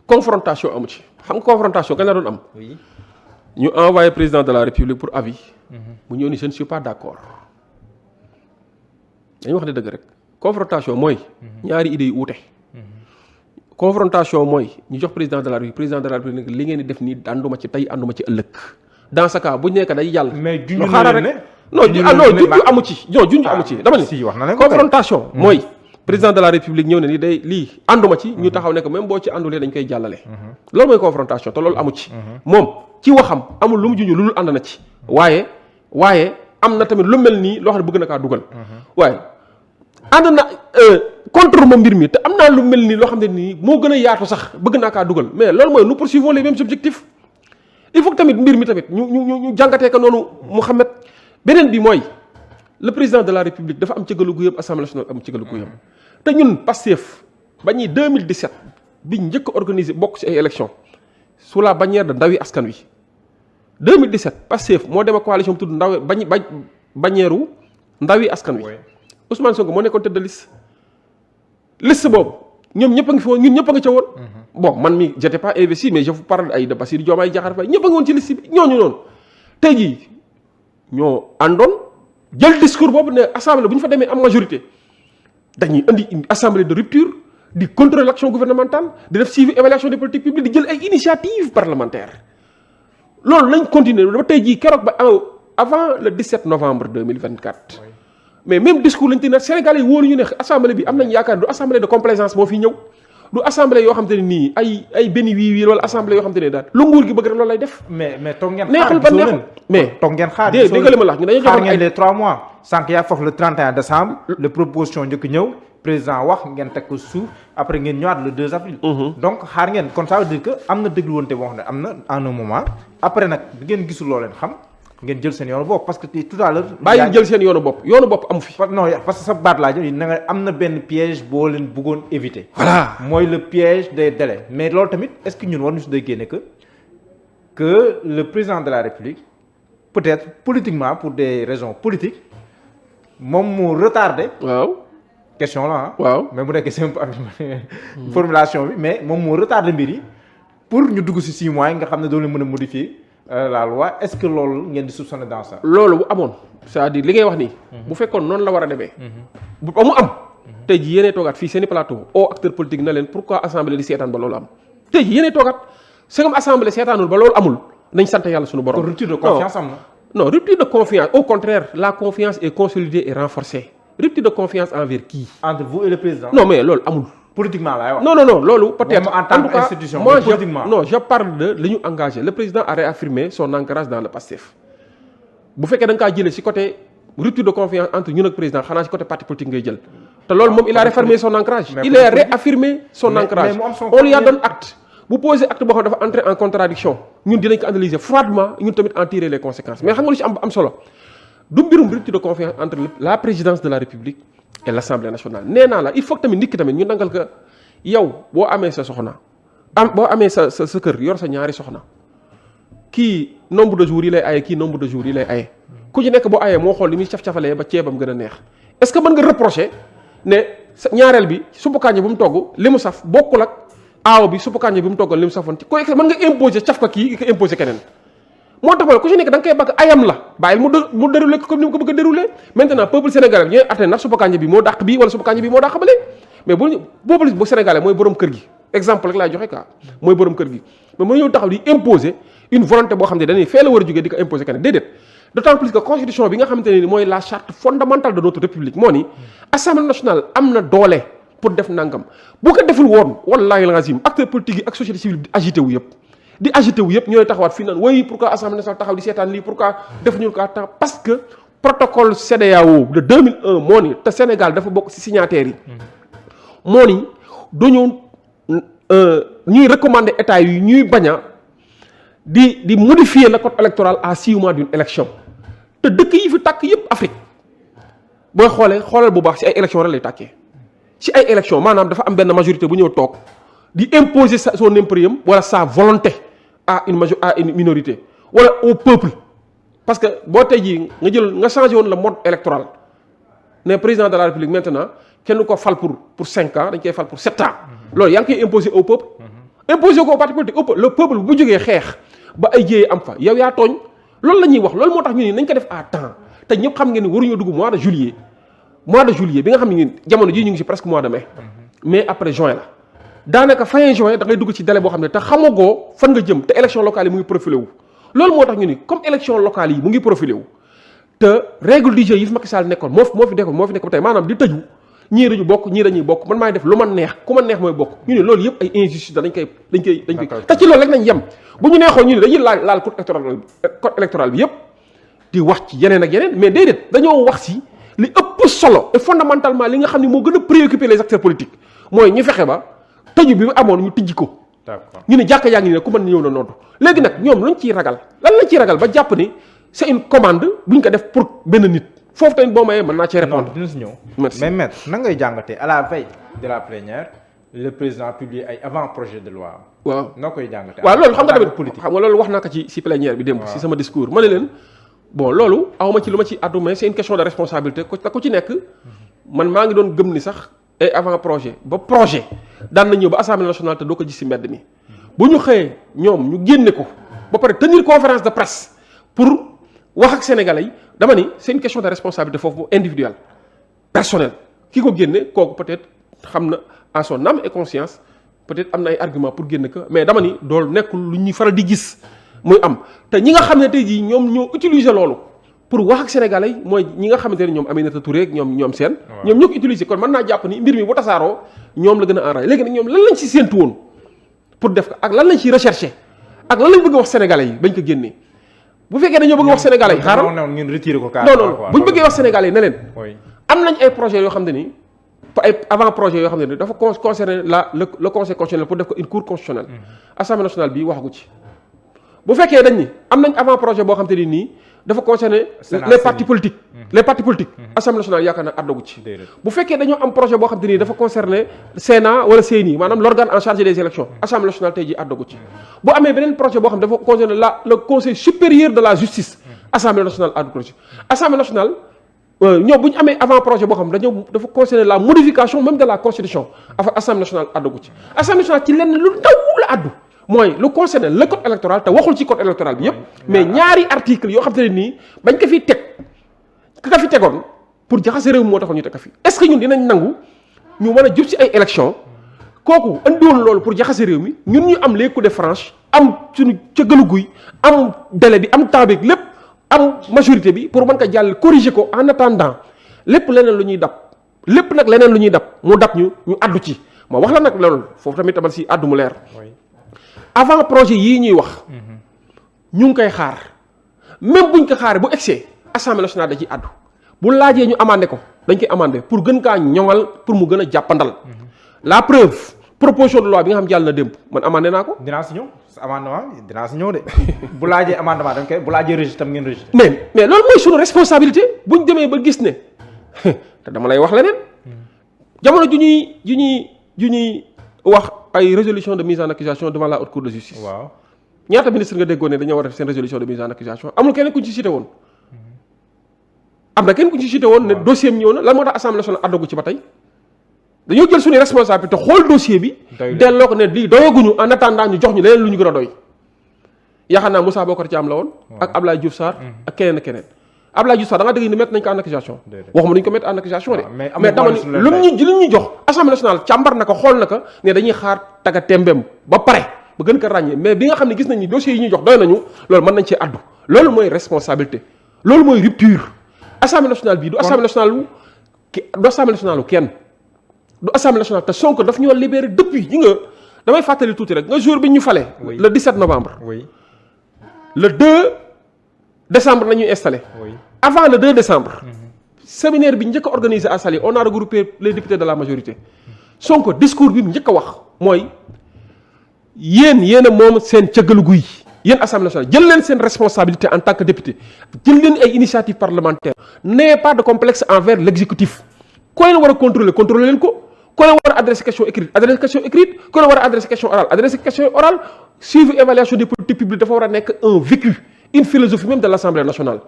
confrontation amu ci xam nga confrontation kañ la doon am. oui ñu envoyé président de la République pour avis. mu ñëw ni je ne suis pas d'accord dañu wax ne dëgg rek confrontation mooy. ñaari idées yu wuute. confrontation mooy ñu jox président de la République li ngeen di def nii ànduma ci tey ànduma ci ëllëg dans ce cas bu ñu nekk day yàlla. mais junj xaaral rek non junj amu ci dama ne confrontation mooy président de la République ñëw ne ni day lii ànduma ci ñu taxaw ne que même boo ci àndulee dañ koy jàllale. loolu mooy confrontation te loolu amu ci. moom ci waxam amul lu mu junj lu dul ànd na ci. waaye am na tamit lu mel nii loo xam ne bëgg na kaa dugal. waaye ànd na contre ma mbir mi te am naa lu mel nii loo xam ne nii moo gën a yaatu sax bëgg naa kaa dugal mais loolu mooy nous poursuivons les mêmes objectifs il faut que tamit mbir mi tamit ñu jàngatee ko noonu Mouhamed beneen bi mooy le président de la République dafa am cëgalu gu yëm assemblée nationale am cëgalu gu yëm te ñun Pastef ba ñuy 2017 biñ njëkk a organisé bokk ci ay élections sous la bannière de Ndawi Askan Wi 2017 Pastef moo dem ak coalition bu tudd bannière u Ndawi Askan Wi Ousmane Sonko moo nekkoon tête de liste boobu ñoom ñëpp a ngi fi woon ñun ñëpp a nga ca woon. bon man mi j'étais pas investi mais je vous parle ay de Bassirou Diomaye Diakhar Faye ñëpp a ngi woon ci liste bi ñooñu noonu tey jii ñoo àndoon jël discours boobu ne assemblée bu ñu fa demee am majorité dañuy indi une assemblée de rupture di contrôler l'action gouvernementale di def suivi évaluation des politiques publiques di jël ay initiatives parlementaires loolu lañ continuer ba tey jii keroog ba avant le 17 novembre 2024. mais même discours lañ te ne Sénégalais yi wóoruñu ne assemblée bi am nañ yaakaar du assemblée de complaisance moo fi ñëw du assemblée yoo xam te ne nii ay benn wii wala assemblée yoo xam te ne daal lu nguur gi bëgg rek loolu lay def. mais toog ngeen neexul ba neexul mais toog ngeen xaar dégg nga li ma la wax ñu dañoo joxoon ngeen les 3 mois sànq yaa foofu le 31 décembre le proposition njëkk ñëw président wax ngeen teg ko suuf après ngeen ñëwaat le 2 avril. donc xaar ngeen kon ça veut dire que am na déglu woonte boo xam ne am na en un moment après nag bi ngeen gisul loo leen xam ngeen jël seen yoonu bopp parce que tout à l'heure bàyyi jël seen yoonu bopp amu fi. non parce que sa baat laa jël na nga am na benn piège boo leen bëggoon éviter. voilà mooy le piège des délais mais loolu tamit est-ce que ñun war nañu si day génne que le président de la République peut-être politiquement pour des raisons politiques moom moo retardé. waaw question la waaw mais bu nekkee c'est un peu formulation bi mais moom moo retardé mbir yi pour ñu dugg si 6 mois yi nga xam ne doo leen mën a modifier. la loi est-ce que loolu ngeen di soupçonner dans ça. loolu bu amoon c'est-à-dire li ngay wax nii. bu fekkoon noonu la war a demee. bu mu am. tey jii yéenay toogaat fii seen i plateau au acteur politique na leen pourquoi assemblée di seetaan ba loolu am. tey jii yéenay toogaat c'est comme assemblée seetaanul ba loolu amul nañ sant yàlla suñu borom. rupture de confiance am na. non rupture de confiance au contraire la confiance est consolidée et renforcée rupture de confiance envers qui. entre vous et le président. non mais loolu amul politiquement laay wax. non loolu peut-être en tant qu'institution, moi politiquement. je parle de li ñu engagé le président a réaffirmé son ancrage dans le PASTEF bu fekkee da nga kaa jëlee ci côté rupture de confiance entre ñun ak président xanaa ci côté parti politique ngay jël te loolu moom il a réaffirmé son ancrage il a réaffirmé son ancrage on lui a donné acte bu posé acte boo xam dafa entrer en contradiction ñun dinañ ko analyser froidement ñun tamit en tirer les conséquences mais xam nga lu ci am solo du mbirum rupture de confiance entre la présidence de la République et l'Assemblée nationale nee naa la il faut que tamit nit ki tamit ñu nangal ko yow boo amee sa soxna boo amee sa kër yor sa ñaari soxna kii nombre de jours yi lay aye kii nombre de jours yi lay aye ku ci nekk boo ayee moo xool li muy caf-cafalee ba ceebam gën a neex est-ce que mën nga reprocher ne sa ñaareel bi suppu kànja bu mu togg li mu saf bokkul ak aaw bi suppu kànja bi mu toggal li mu safoon ci koy mën nga imposer caf ka kii ko imposer keneen moo tax ku ci nekk da nga koy bëgg ayam la bàyyil mu déroulé comme ni mu ko bëgg a déroulé maintenant peuple sénégalais ñooy atte ndax suppu kànja bi moo dàq bii wala suppu kànja bi moo dàq bale mais peuple bu sénégalais mooy borom kër gi exemple rek laay joxe quoi mooy borom kër gi mais mën ñëw taxaw di imposer une volonté boo xam ne dañuy fee la war a jógee di ko imposer keneen déedéet d'autant plus que constitution bi nga xamante ne ni mooy la charte fondamentale de notre république moo ni assemblée nationale am na doole pour def nangam bu ko deful woon wallaahi lazim acteurs politiques yi ak société civile di agité wu yëpp ñooy taxawaat fii naan oui pourquoi assemblée nationale taxaw di seetaan lii pourquoi defuñu ko à temps parce que protocole CEDEAO de 2001 moo ni te Sénégal dafa bokk ci signataires yi moo ni dañu ñuy recommander état yi ñuy bañ a di modifier le code électoral à 6 mois d'une élection te dëkk yi fi tàkk yëpp Afrique booy xoolal bu baax ci ay élection rek lay tàkkee ci ay élection maanaam dafa am benn majorité bu ñëw toog di imposer son impérium wala sa volonté à une minorité wala au peuple parce que boo tey jii nga changé woon le mode électoral ne président de la République maintenant kenn ko fal pour 5 ans dañ koy fal pour 7 ans loolu yaa ngi koy imposer au peuple imposer ko au parti politique le peuple bu jógee xeex ba ay jéyee am fa yow yaa tooñ loolu la ñuy wax loolu moo tax ñu ni nañ ko def à temps te ñëpp xam ngeen ni waruñoo dugg mois de juillet bi nga xam ne ni jamono jii ñu ngi ci presque mois de mai mais après juin la daanaka fin juin da ngay dugg ci délai boo xam ne te xamagoo fan nga jëm te élection locale yi mu ngi profilé wu loolu moo tax ñu ni comme élection locale yi mu ngi profilé wu te règle du jeu yi fi Macky Sall nekkoon moo fi nekk ba tey maanaam di tëju ñii dañu bokk ñii dañuy bokk man maay def lu ma neex ku ma neex mooy bokk ñu ne loolu yëpp ay injustice dañ koy te ci loolu rek nañ yem bu ñu neexoon ñu ne dañuy laal code électoral bi yëpp di wax ci yeneen ak yeneen mais déedéet dañoo wax si li ëpp solo et fondamentalement li nga xam ne moo gën a préoccuper les acteurs politiques mooy ñu fexe ba tëju bi amoon ñu tijji ko ñu ne jàkka yaa ngi ne ku mën ñëw na noddu léegi nag ñoom luñ ciy ragal lan lañ ciy ragal ba jàpp ni c'est une commande buñ ko def pour benn nit foofu tamit boo mayee mën naa cee répondre. dina si ñëw. merci mais maître nan ngay jàngatee à la veille de la plénière le président a publié ay avant projet de loi. waaw noo koy jàngatee. waaw loolu xam nga tamit xam nga loolu wax naa ko ci plénière bi démb. ci sama discours ma ne leen bon loolu awma ci lu ma ci àddu mais c'est une question de responsabilité te ku ci nekk man maa ngi doon gëm ni sax ay avant projet ba projet daan na ñëw ba assemblée nationale te doo ko gis ci mbedd mi bu ñu xëyee ñoom ñu génne ko ba pare tenir conférence de presse pour wax ak sénégalais yi dama ni c'est une question de responsabilité foofu individuelle personnelle ki ko génne kooku peut-être xam na en son âme et conscience peut-être am na ay argument pour génne ko mais dama ni doolu nekkul lu ñuy faral di gis muy am te ñi nga xam ne tey jii ñoom ñoo utiliser loolu pour wax ak sénégalais yi mooy ñi nga xamante ne ñoom Aminata Touré ak ñoom seen ñoom ñoo ko utiliser kon mën naa jàpp ni mbir mi bu tasaaroo ñoom la gën a enragé léegi nag ñoom lan lañ ci séentu woon pour def ko ak lan lañ ciy recherché ak lan lañ bëgg wax sénégalais yi bañ ko génnee bu fekkee dañoo bëgg wax sénégalais yi xaaral ñun retiré ko non bu ñu bëggee wax sénégalais yi ne leen am nañ ay projets yoo xam ne ni ay avant projet yoo xam ne ni dafa concerner le conseil constitutionnel pour def ko une cour constitutionnelle assemblée nationale bi waxagu ci bu fekkee dañ ni am nañ avant projet boo xam te ni nii dafa concerner les partis politiques assemblée nationale yaakaar na àddogu ci bu fekkee dañoo am projet boo xam te nii dafa concerner Sénat wala CNI maanaam l'organe en charge des élections assemblée nationale tey ji àddogu ci bu amee beneen projet boo xam dafa concerner le conseil supérieur de la justice assemblée nationale àddogu ci assemblée nationale ñoom bu ñu amee avant projet boo xam dafa concerner la modification même de la constitution assemblée nationale àddogu ci assemblée nationale ci lenn lu ndaw la àddu mooy lu concerné le code électoral te waxul ci code électoral bi yëpp mais ñaari article yoo xam te ne nii bañ ko fi teg ka fi tegoon pour jaxase réew moo taxoon ñu teg ko fi est-ce que ñun dinañ nangu ñu mën a jub ci ay élections kooku andiwoon loolu pour jaxase réew mi ñun ñu am les coups de franche am suñu ca gëlu guy am délai bi am temps bi lépp am majorité bi pour mën ko jàll corriger ko en attendant lépp leneen lu ñuy dab lépp nag leneen lu ñuy dab mu dab ñu addu ci ma wax la nag loolu foofu tamit tamal si àddu mu leer avant projet yii ñuy wax ñu ngi koy xaar même buñ ko xaaree bu egsee assemblée nationale da ciy àddu bu laajee ñu amandé ko dañ koy amandé pour gën kaa ñoŋal pour mu gën a jàppandal la preuve proposition de loi bi nga xam jàll na démb man amandé naa ko. dinaa si ñëw amendement dinaa si ñëw de bu laajee amendement dañ koy bu laajee rejet tam ngeen rejet. mais loolu mooy sunu responsabilité buñ demee ba gis ne te dama lay wax leneen jamono ju ñuy wax ay résolution de mise en accusation devant la haute cour de justice. waaw ñaata ministre nga déggoon ne dañoo war a def seen résolution de mise en accusation amul kenn ku ñu ci cité woon. am na kenn ku ñu ci cité woon ne dossier am ñëw na lan moo tax assemblée nationale àddagu ci ba tey dañoo jël suñu responsabilité xool dossier bi. delloo ko ne lii doyaguñu en attendant ñu jox ñu leneen lu ñu gën a doy. yaakaar naa Moussa Bocar Thiam la woon. ak Abdoulaye Diouf Sarr. ak keneen ak keneen. Abdoulaye Diouf Sarr da nga dégg ni mettre nañ ko en accusation. waxuma dañ ko mettre en accusation de. mais dama ni lu ñu jox assemblée nationale càmbar na ko xool na ko ne dañuy xaar taga tembeem ba pare ba gën ko ràññee mais bi nga xam ne gis nañ ni dossiers yi ñuy jox doy nañu loolu mën nañ cee addu loolu mooy responsabilité loolu mooy rupture assemblée nationale bii du assemblée nationale lu kenn du assemblée nationale te Sonko daf ñoo libéré depuis ñi nga damay fàttali tuuti rek nga jour bi ñu fale le 17 novembre le 2 décembre la ñuy installé avant le 2 décembre séminaire bi njëkk a organisé à Saly on a regroupé les députés de la majorité Sonko discours bi mu njëkk a wax mooy yéen a moom seen cëggalu guy yéen assemblée nationale jël leen seen responsabilité en tant que député jël leen ay initiatives parlementaires n'ayez pas de complexe envers l'exécutif ko leen war a contrôler leen ko leen war a adresser question écrite ko leen war a adresser question orale suivi évaluation des politiques publiques dafa war a nekk un vécu une philosophie même de l'Assemblée nationale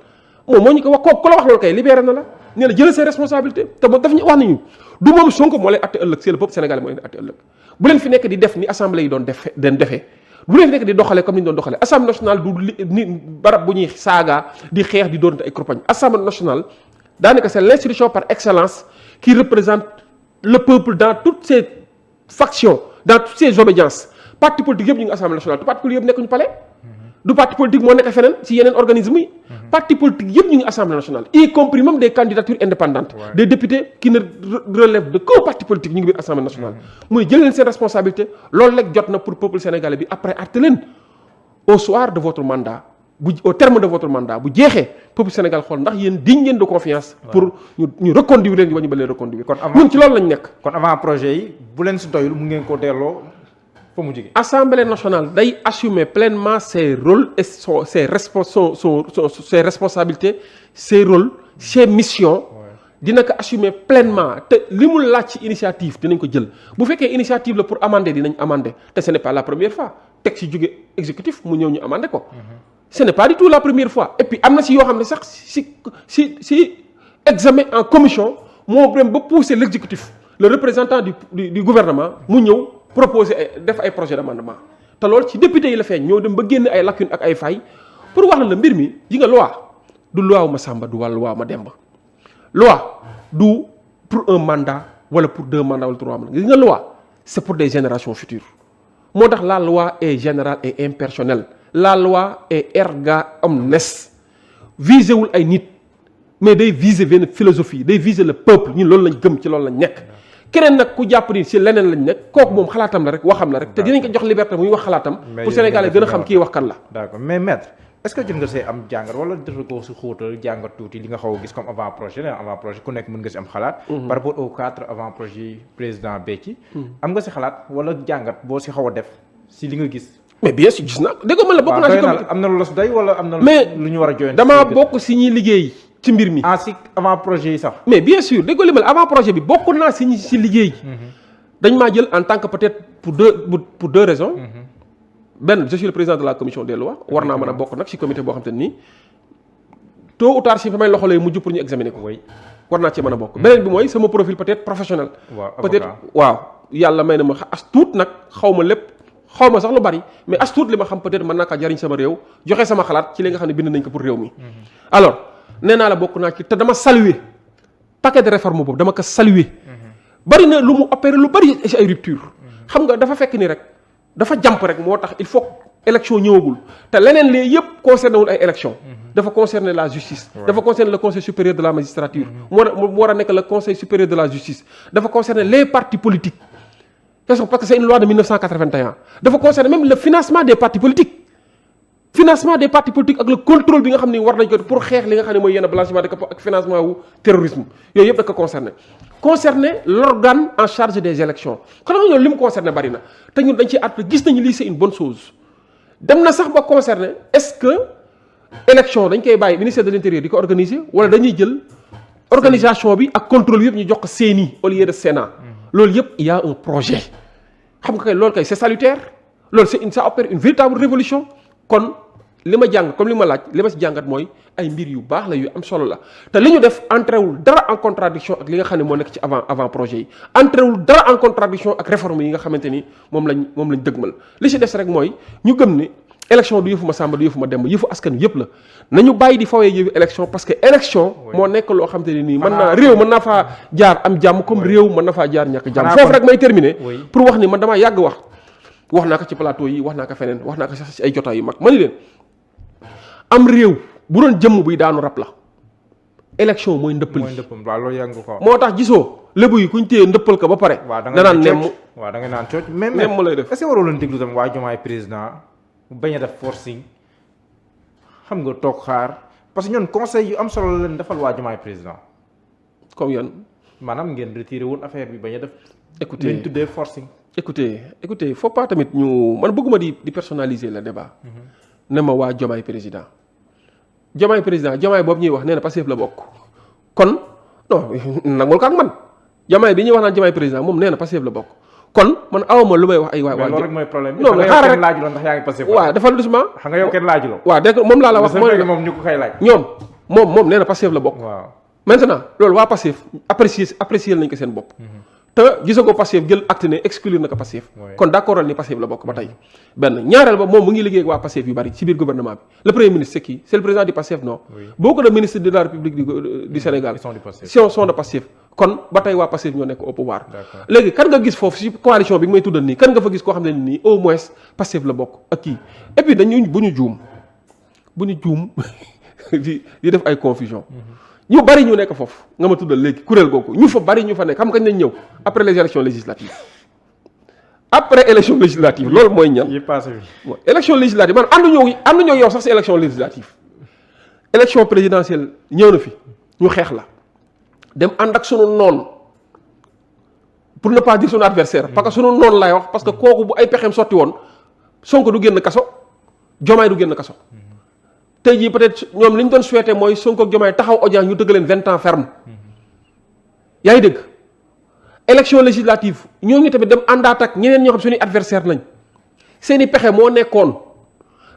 moom moo ñu ko wax kooku ku la wax loolu kay libéré na la ne la jëlee ses responsabilités te moom daf ñu wax nañu du moom Sonko moo leen atte ëllëg c'est le peuple sénégalais moo leen atte ëllëg bu leen fi nekk di def ni assemblée yi doon defee bu leen fi nekk di doxalee comme ni ñu doon doxalee assemblée nationale du ni barab bu ñuy saaga di xeex di doonte ay cropagne assemblée nationale daanaka c'est l'institution par excellence qui représente le peuple dans toutes ses factions dans toutes ses obédiences parti politique yëpp ñu ngi assemblée nationale te parti politique yëpp nekkuñu palais du parti politique moo nekk feneen ci yeneen organisme yi parti politique yëpp ñu ngi assemblée nationale y compris même des candidatures indépendantes des députés qui ne relèvent de qu'un parti politique ñu ngi biir assemblée nationale muy jël leen seen responsabilité loolu rek jot na pour peuple sénégalais bi après àtte leen au soir de votre mandat au terme de votre mandat bu jeexee peuple Sénégal xool ndax yéen digne ngeen de confiance pour ñu reconduire leen ba ñu ba leen reconduire ñun ci loolu lañ nekk kon avant projet yi bu leen si doyul mu ngeen ko delloo fa mu jógee assemblée nationale day assumer pleinement ses rôles et ses responsabilités ses rôles ses missions dina ko assumer pleinement te li mu laaj ci initiative dinañ ko jël bu fekkee initiative la pour amender dinañ amender te ce n'est pas la première fois teg ci jóge exécutif mu ñëw ñu amender ko ce n'est pas du tout la première fois et puis am na si yoo xam ne sax si examen en commission moo dem ba pousser l'exécutif le représentant du gouvernement mu ñëw proposer def ay projet d'amendement te loolu ci député yi la feeñ ñoo dem ba génn ay lacunes ak ay failles pour wax la mbir mi yi nga loi du loi wu ma Samba du wàllu loi ma Demba loi du pour un mandat wala pour 2 mandats wala 3 mandats gis nga loi c'est pour des générations futures moo tax la loi est générale et impersonnelle la loi est erga omnes visé wul ay nit mais day viser benn philosophie day viser le peuple ñun loolu lañ gëm ci loolu lañ nekk keneen nag ku jàpp ni si leneen lañ nekk kooku moom xalaatam la rek waxam la rek te dinañ ko jox liberté muy wax xalaatam pour Sénégalais gën a xam kii wax kan la d'accord mais maître est-ce que jot nga see am jàngat wala jot nga ko si xóotal jàngat tuuti li nga xaw a gis comme avant projet ku nekk mën nga si am xalaat par rapport aux 4 avant projet président Béthio am nga si xalaat wala jàngat boo si xaw a def si li nga gis mais bien sûr gis naa dégg nga la bokk naa si comité am na lu la si doy wala am na lu ñu war a joxe damaa bokk si ñuy liggéey ci mbir mi si avant projet yi sax mais bien sûr dégg nga li ma la avant projet bi bokk naa si ñi si liggéey dañ maa jël en tant que peut-être pour deux raisons benn je suis le président de la commission des lois war naa mën a bokk nag si comité boo xam te nii tôt ou tard si samay loxo lay mujj pour ñu examiner ko war naa ci mën a bokk beneen bi mooy sama profil peut-être professionnel peut-être waaw yàlla may na ma as tuut nag xaw ma lépp xaw ma sax lu bari mais as tuut li ma xam peut-être mën naa kaa jariñ sama réew joxe sama xalaat ci li nga xam ne bind nañ ko pour réew mi alors nee naa la bokk naa ci te dama saluer paquet de réforme boobu dama ko saluer bari na lu mu opéré lu bari ci ay rupture xam nga dafa fekk ni rek dafa jàmp rek moo tax il faut élection ñëwagul te leneen lee yëpp concerné wul ay élection dafa concerner la justice dafa concerner le conseil supérieur de la magistrature mu war a nekk le conseil supérieur de la justice dafa concerner les partis politiques parce que c'est une loi de 1981 dafa concerner même le financement des partis politiques ak le contrôle bi nga xam ne war nañ ko pour xeex li nga xam ne mooy yenn blanchiment de capitaux ak financement wu terrorisme yooyu yëpp da ko concerner l'organe en charge des élections xam nga ñoom li mu concerné bari na te ñun dañ ci at gis nañu lii c'est une bonne chose dem na sax ba concerner est-ce que élection dañ koy bàyyi ministère de l'intérieur di ko organiser wala dañuy jël organisation bi ak contrôle bi yëpp ñu jox ko CENI au lieu de Sénat loolu yëpp il y a un projet xam nga kay loolu kay c'est salutaire loolu ça opère une véritable révolution kon li ma jàng comme li ma laaj li ma si jàngat mooy ay mbir yu baax la yu am solo la te li ñu def entréwul dara en contradiction ak li nga xam ne moo nekk ci avant projet yi entréwul dara en contradiction ak réforme yi nga xamante ni moom lañ dëgmal li si des rek mooy ñu gëm ni élection du yëfu ma Samba du yëfu ma Demba yëfu askan yëpp la nañu bàyyi di fawee yëfu élection parce que élection moo nekk loo xamante ne nii réew mën naa faa jaar am jàmm comme réew mën na faa jaar ñàkk jàmm foofu rek may terminer pour wax ni man damaa yàgg wax naa ko ci plateau yi wax naa ko feneen wax naa ko sax ci ay jotaay yu mag ma ni leen am réew bu doon jëmm buy daanu rab la élection mooy ndëppal moo tax gisoo lébu yi kuñ téye ndëppal ko ba pare danaan nemm waaw da nga naan cooc même lay def est-ce que waroo leen déglu tam waa Diomaye président bañ a def forcing xam nga toog xaar parce que ñoon conseil yu am solo la leen defal waa Diomaye président comme yan maanaam ngeen retiré woon affaire bi bañ a def écoutez lañ tuddee forcing écoutez faut pas tamit ñu man bëgguma di personnaliser le débat ne ma waa Diomaye président Diomaye boobu ñuy wax nee na Pastef la bokk kon non nangul ko ak man Diomaye bi ñuy wax naan Diomaye président moom nee na Pastef la bokk kon man awma lu may wax ay waa loolu rek mooy problème non mais xaaral rek laajuloo ndax yaa ngi Pastef waaw defal doucement xam nga yow kenn laajuloo waaw dégg moom laa la wax mooy moom ñu ko koy laaj moom nee na Pastef la bokk waaw maintenant loolu waa Pastef apprécier nañ ko seen bopp te gisagoo Pastef jël acte ne exclure na ko Pastef kon d'accordal ni Pastef la bokk ba tey benn ñaareel ba moom mu ngi liggéey ak waa Pastef yu bari ci biir gouvernement bi le premier ministre c'est qui c'est le président du Pastef non beaucoup de ministres de la République du Sénégal sont de Pastef kon ba tey waa Pastef ñoo nekk au pouvoir léegi kan nga gis foofu ci coalition bi may tuddal nii kan nga fa gis koo xam ne nii au moins Pastef la bokk ak kii et puis dañu bu ñu juum di def ay confusion ñu bari ñu nekk foofu nga ma tuddal léegi kuréel googu ñu fa bari ñu fa nekk xam nga nañ ñëw après les élections législatives loolu mooy ñan yi passé bi élection législative man ànduñoo yow sax si élection législative élection présidentielle ñëw na fi ñu xeex la dem ànd ak sunu noon pour ne pas dire sunu adversaire parce que sunu noon laay wax parce que kooku bu ay pexeem sotti woon Sonko du génn kaso Diomaye du génn kaso tey jii peut-être ñoom li ñu doon souhaité mooy Sonko ak Diomaye taxaw audience ñu dëgg leen 20 ans ferme yaa ngi dégg élection législative ñooñu tamit dem àndaat ak ñeneen ñoo xam suñuy adversaire lañ seeni pexe moo nekkoon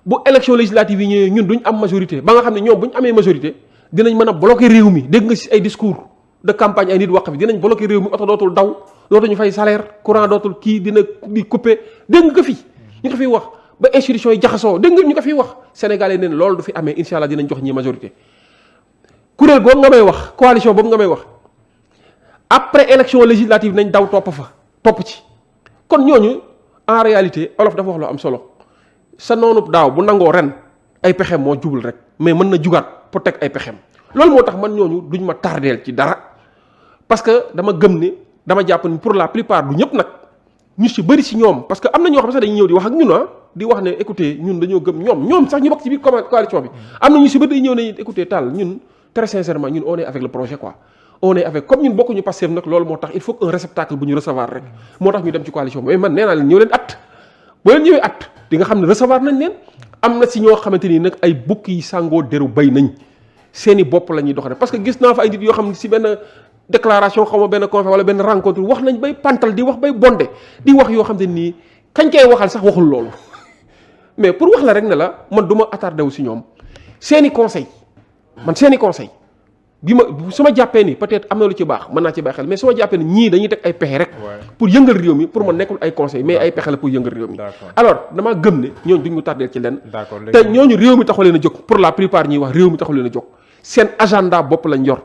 bu élection législative yi ñëwee ñun duñ am majorité ba nga xam ne ñoom bu ñu amee majorité dinañ mën a bloquer réew mi dégg nga ci ay discours de campagne ay nit wax bi dinañ bloquer réew mi oto dootul daw dootuñu fay salaire courant dootul kii dina di couper dégg nga ko fi ñu ko fiy wax ba institution yi jaxasoo dégg nga ñu ko fiy wax sénégalais neen loolu du fi amee incha allah dinañ jox ñi majorité kuréel googu nga may wax coalition boobu nga may wax après élection législative nañ daw topp ci kon ñooñu en réalité olof dafa wax lu am solo sa noonu daaw bu nangoo ren ay pexem moo jubul rek mais mën na jugaat pour teg ay pexem loolu moo tax man ñooñu duñ ma tardeel ci dara parce que dama gëm ni dama jàpp ni pour la plupart du ñëpp nag ñu si bëri si ñoom parce que am na ñoo xam sax dañuy ñëw di wax ak ñun di wax ne écoutez ñun dañoo gëm ñoom sax ñu bokk ci biir coalition bi am na ñu si bëri dañuy ñëw ne écoutez Tall ñun très sincèrement ñun on est avec le projet quoi on est avec comme ñun bokkuñu Pastef nag loolu moo tax il faut un réceptacle bu ñu recevoir rek moo tax ñu dem ci coalition bi mais man nee naa leen ñëw leen at boo leen ñëwee at di nga xam ne recevoir nañ leen am na si ñoo xamante ni nag ay bukk yi sàngoo deru bay nañ seeni bopp la ñuy doxale parce que gis naa fa ay nit yoo xam ne si benn déclaration xaw ma benn conférence wala benn rencontre wax nañ bay pantal di wax bay bonde di wax yoo xam ne nii kañ koy waxal sax waxul loolu mais pour wax la rek ne la man du ma attardé wu si ñoom seeni conseil bi ma su ma jàppee ni peut-être am na lu ci baax mën naa ci bàyyi xel mais su ma jàppee ni ñii dañuy teg ay pexe rek pour yëngal réew mi pour ma nekkul ay conseil mais ay pexe la pour yëngal réew mi alors damaa gëm ne ñooñu duñ ñu tardeel ci lenn te ñooñu réew mi taxu leen a jóg pour la plupart ñuy wax réew mi taxu leen a jóg seen agenda bopp lañ yor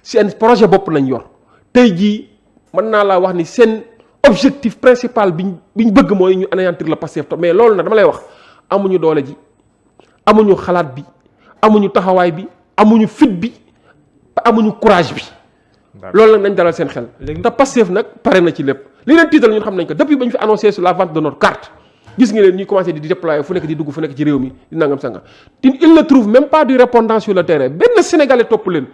seen projet bopp lañ yor tey jii mën naa laa wax ni seen objectif principal biñ bëgg mooy ñu anéantir la Pastef mais loolu nag dama lay wax amuñu doole ji amuñu xalaat bi amuñu taxawaay bi amuñu fit bi amuñu courage bi loolu nag nañ dalal seen xel te Pastef nag pare na ci lépp li leen tiital ñun xam nañ ko depuis ba ñu fi annoncé sur la vente de notre carte gis nga leen ñuy commencé di déployer fu nekk di dugg fu nekk ci réew mi di nangam sanga il ne trouve même pas du répondant sur le terrain benn sénégalais topp leen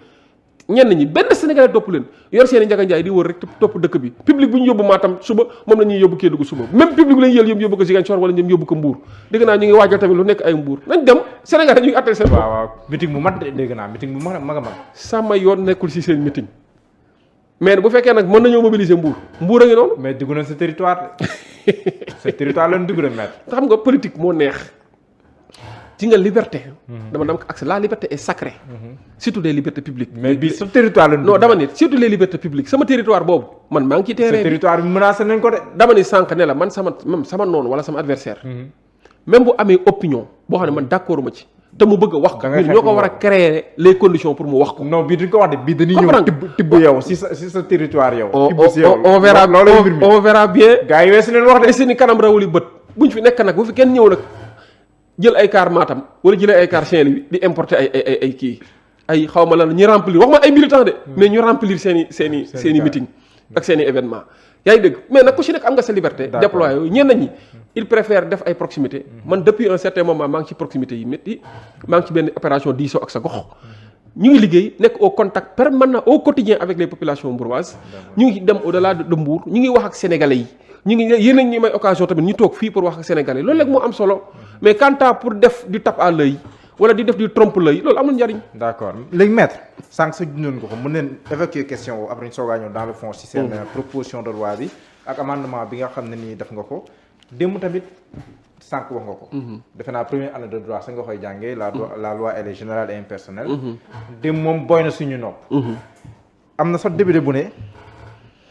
ñenn ñi benn sénégalais topp leen yor seen i njaga njaay di wër rek topp dëkk bi public bu ñu yóbbu Matam suba moom la ñuy yóbbu Kédougou suba même public bu lañu yël yóbbu ko Ziguinchor wala ñoom yóbbu ko Mbour dégg naa ñu ngi waajal tamit lu nekk ay Mbour nañ dem sénégalais ñu ngi attel seen waaw meeting bu mat dégg naa meeting bu mag a mag sama yoon nekkul si seen meeting mais bu fekkee nag mën nañoo mobiliser Mbour a ngi noonu mais dugg na sa territoire sa territoire lañ dugg de maître xam nga politique moo neex ci nga liberté dama ko accès la liberté est sacrée surtout des libertés publiques mais bii sa territoire lañ non dama ni surtout les libertés publiques sama territoire boobu man maa ngi ci terrain sa territoire bi menacé nañ ko de dama ni sànq ne la man sama noonu wala sama adversaire même bu amee opinion boo xam ne man d'accord ma ci te mu bëgg a wax ko ñun ñoo ko war a créer les conditions pour mu wax ko non bii duñ ko wax de bii dañuy ñëw tibb yow si sa territoire yow tibb si yow on verra bien gars yi weesu leen wax de seeni kanam rawuli bët buñ fi nekk nag bu fi kenn ñëw nag jël ay car Matam wala jëlee ay car Saint-Louis di importer ay kii ay xaw ma lan ñi remplir wax ma ay militants de mais ñu remplir seen i meeting ak seen i événement yaa ngi dégg mais nag ku si nekk am nga sa liberté déployer yooyu ñenn ñi il préfère def ay proximité man depuis un certain moment maa ngi ci proximité yi métti maa ngi ci benn opération diisoo ak sa gox ñu ngi liggéey nekk au contact permanent au quotidien avec les populations mbouroises ñu ngi dem au delà de Mbour ñu ngi wax ak sénégalais yi ñu ngi yéen a ngi may occasion tamit ñu toog fii pour wax ak sénégalais loolu rek moo am solo mais quant à pour def du tape à l'œil wala di def du trompe l'œil loolu amul njariñ. d'accord léegi maître sànq sa junjoon ko mën neen évacuer question boobu après ñu soogaa ñëw dans le fond si seen proposition de loi bi ak amendement bi nga xam ne nii def nga ko démb tamit sànq wax nga ko defe naa première année de droit sa nga koy jàngee la loi elle est générale et impersonnelle démb moom boy na suñu nopp am na sax député bu ne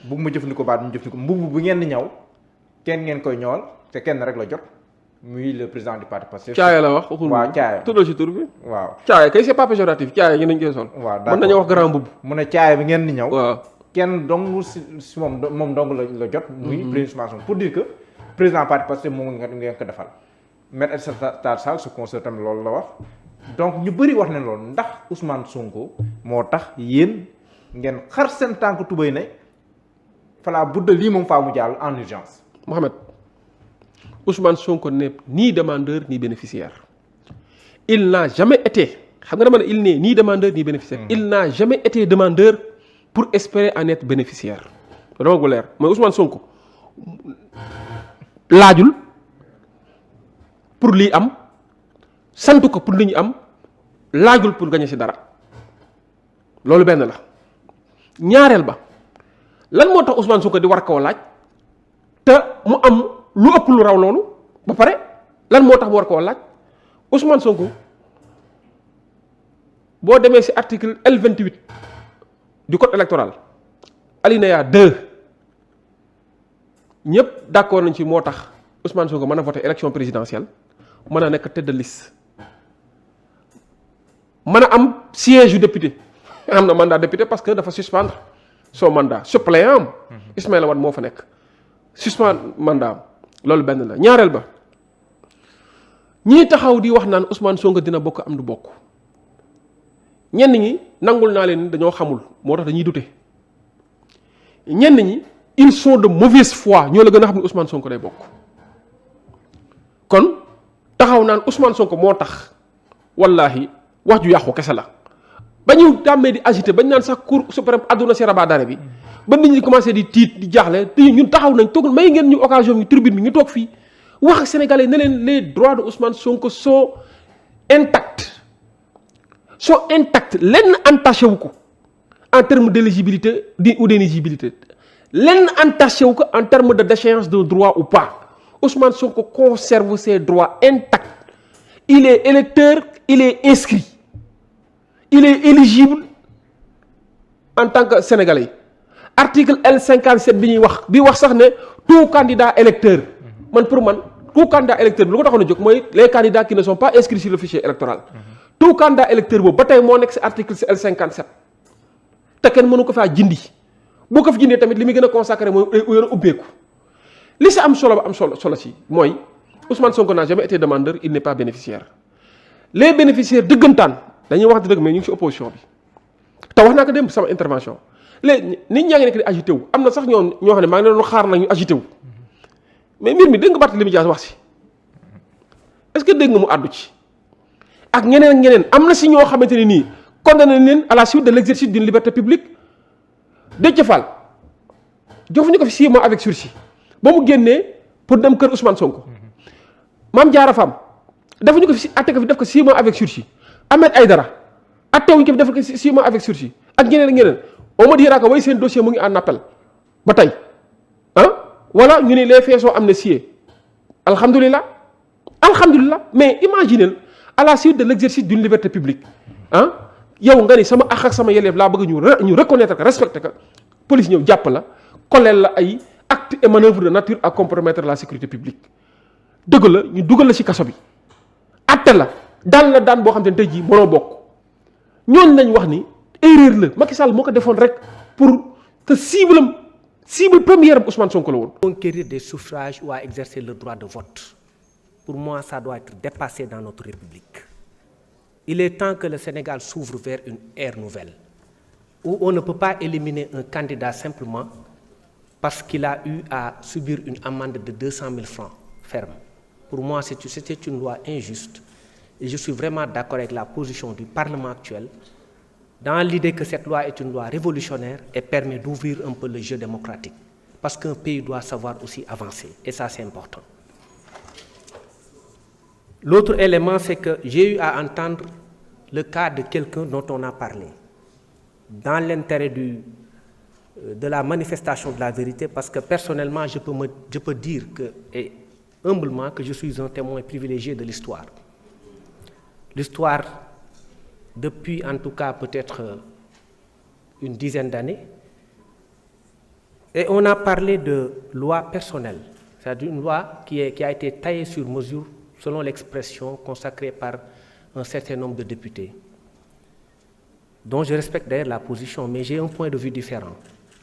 bugg ma jëfandikoo baat mu jëfandikoo mbubb bu ngeen di ñaw kenn ngeen koy ñëwal te kenn rek la jot muy le président du parti Pastef. Caaya la wax waxul waaw Caaya tuddal ci tur bi. waaw Caaya kay c'est pas péjoratif Caaya ñu nañ koy sol. waaw d'accord mën nañoo wax grand mbubb. mu ne Caaya bi ngeen di ñëw. waaw kenn dong si moom dong la jot. muy premier Ousmane pour dire que président parti Pastef moom ngeen ko defal. Maître Aïssata Tall Sall su conseil tamit loolu la wax donc ñu bëri wax ne loolu ndax Ousmane Sonko moo tax yéen ngeen xar seen tànk tubéy ne falaa budda lii moom faa mu jàll en urgence. Mohamed Ousmane Sonko n'est ni demandeur ni bénéficiaire il n'a jamais été xam nga dama ne il n'est ni demandeur ni bénéficiaire il n'a jamais été demandeur pour espérer en être bénéficiaire dama ko leer mooy Ousmane Sonko laajul pour lii am sant ko pour li ñu am laajul pour gagner ci dara loolu benn la ñaareel ba lan moo tax Ousmane Sonko di war koo laaj te mu am lu ëpp lu raw loolu ba pare lan moo tax mu war koo laaj Ousmane Sonko boo demee ci article L28 du code électoral alinéa 2 ñëpp d'accord nañ ci moo tax Ousmane Sonko mën a voter élection présidentielle mën a nekk tête de liste mën a am siège yu député am na mandat député parce que dafa suspendre son mandat suppléant am Ismaïla Wade moo fa nekk suspendre mandat am loolu benn la ñaareel ba ñii taxaw di wax naan Ousmane Sonko dina bokk am du bokk ñenn ñi nangul naa leen dañoo xamul moo tax dañuy douter ñenn ñi ils sont de mauvaise foi ñoo la gën a xam ne Ousmane Sonko day bokk kon taxaw naan Ousmane Sonko moo tax wallahi wax ju yàqu kese la ba ñu tàmmee di agité bañ naan sax cour suprême àdduna si rabat d'arrêt bi ba nit ñi commencé di tiit di jaaxle te ñun taxaw nañ toog may ngeen ñu occasion ñu tribune bi ñu toog fii wax ak sénégalais ne leen les droits de Ousmane Sonko sont intacts lenn entaché wu ko en terme d'éligibilité ou d'inéligibilité lenn entaché wu ko en terme de déchéance de droit ou pas Ousmane Sonko conserve ses droits intacts il est électeur il est inscrit il est éligible en tant que sénégalais article L57 bi wax sax ne tout candidat électeur man pour man tout candidat électeur bi lu ko taxoon a jóg mooy les candidats qui ne sont pas inscrits sur le fichier électoral tout candidat électeur boobu ba tey moo nekk ci article L57 te kenn mënu ko faa jindi boo ko fi jindee tamit li muy gën a consacré mooy yore ubbeeku li si am solo ba am solo ci mooy Ousmane Sonko n'a jamais été demandeur il n'est pas bénéficiaire les bénéficiaires dëggantaan dañuy wax dëgg mais ñu ngi ci opposition bi te wax naa ko dem sama intervention léegi nit ñaa ngi nekk di agité wu am na sax ñoo xam ne maa ngi leen doon xaar nag ñu agité wu mais mbir mi dégg nga Barthélémy Dias wax si est-ce que dégg nga mu àddu ci ak ñeneen ak ñeneen am na si ñoo xamante ne nii condamné leen à la suite de l'exercice d'une liberté publique. Déthié Fall jofuñu ko fi 6 mois avec sursis ba mu génnee pour dem kër Ousmane Sonko Mame Diarra Fam defuñu ko fi atte ko fi def ko 6 mois avec sursis Ahmed Aïdara attewuñu ko fi def ko 6 mois avec sursis ak ñeneen ak ñeneen on me dira que way seen dossier mu ngi en appel ba tey voilà ñu ne les faits sont amnistiés alhamdulilah mais imaginez à la suite de l'exercice d'une liberté publique yow nga ni sama àq ak sama yelleef laa bëgg ñu reconnaître que respecter que police ñëw jàpp la koleel la ay actes et manœuvres de nature à compromettre la sécurité publique dëgg la ñu dugal la ci kaso bi atte la daan boo xam te ne tey jii mënoo bokk ñooñu lañ wax ni erreur la Macky Sall moo ko defoon rek pour te cible première Ousmane Sonko la woon. Conquérir des suffrages ou à exercer le droit de vote pour moi ça doit être dépassé dans notre République. Il est temps que le Sénégal s'ouvre vers une ère nouvelle, où on ne peut pas éliminer un candidat simplement parce qu'il a eu à subir une amende de 200 000 francs ferme. Pour moi, c'était une loi injuste et je suis vraiment d'accord avec la position du Parlement actuel dans l'idée que cette loi est une loi révolutionnaire et permet d'ouvrir un peu le jeu démocratique. Parce qu'un pays doit savoir aussi avancer et ça c'est important. L'autre élément, c'est que j'ai eu à entendre le cas de quelqu'un dont on a parlé, dans l'intérêt de la manifestation de la vérité, parce que personnellement, je peux dire et humblement que je suis un témoin privilégié de l'histoire. L'histoire, depuis en tout cas peut-être une dizaine d'années, et on a parlé de loi personnelle, c'est-à-dire une loi qui a été taillée sur mesure selon l'expression consacrée par un certain nombre de députés, dont je respecte d'ailleurs la position, mais j'ai un point de vue différent.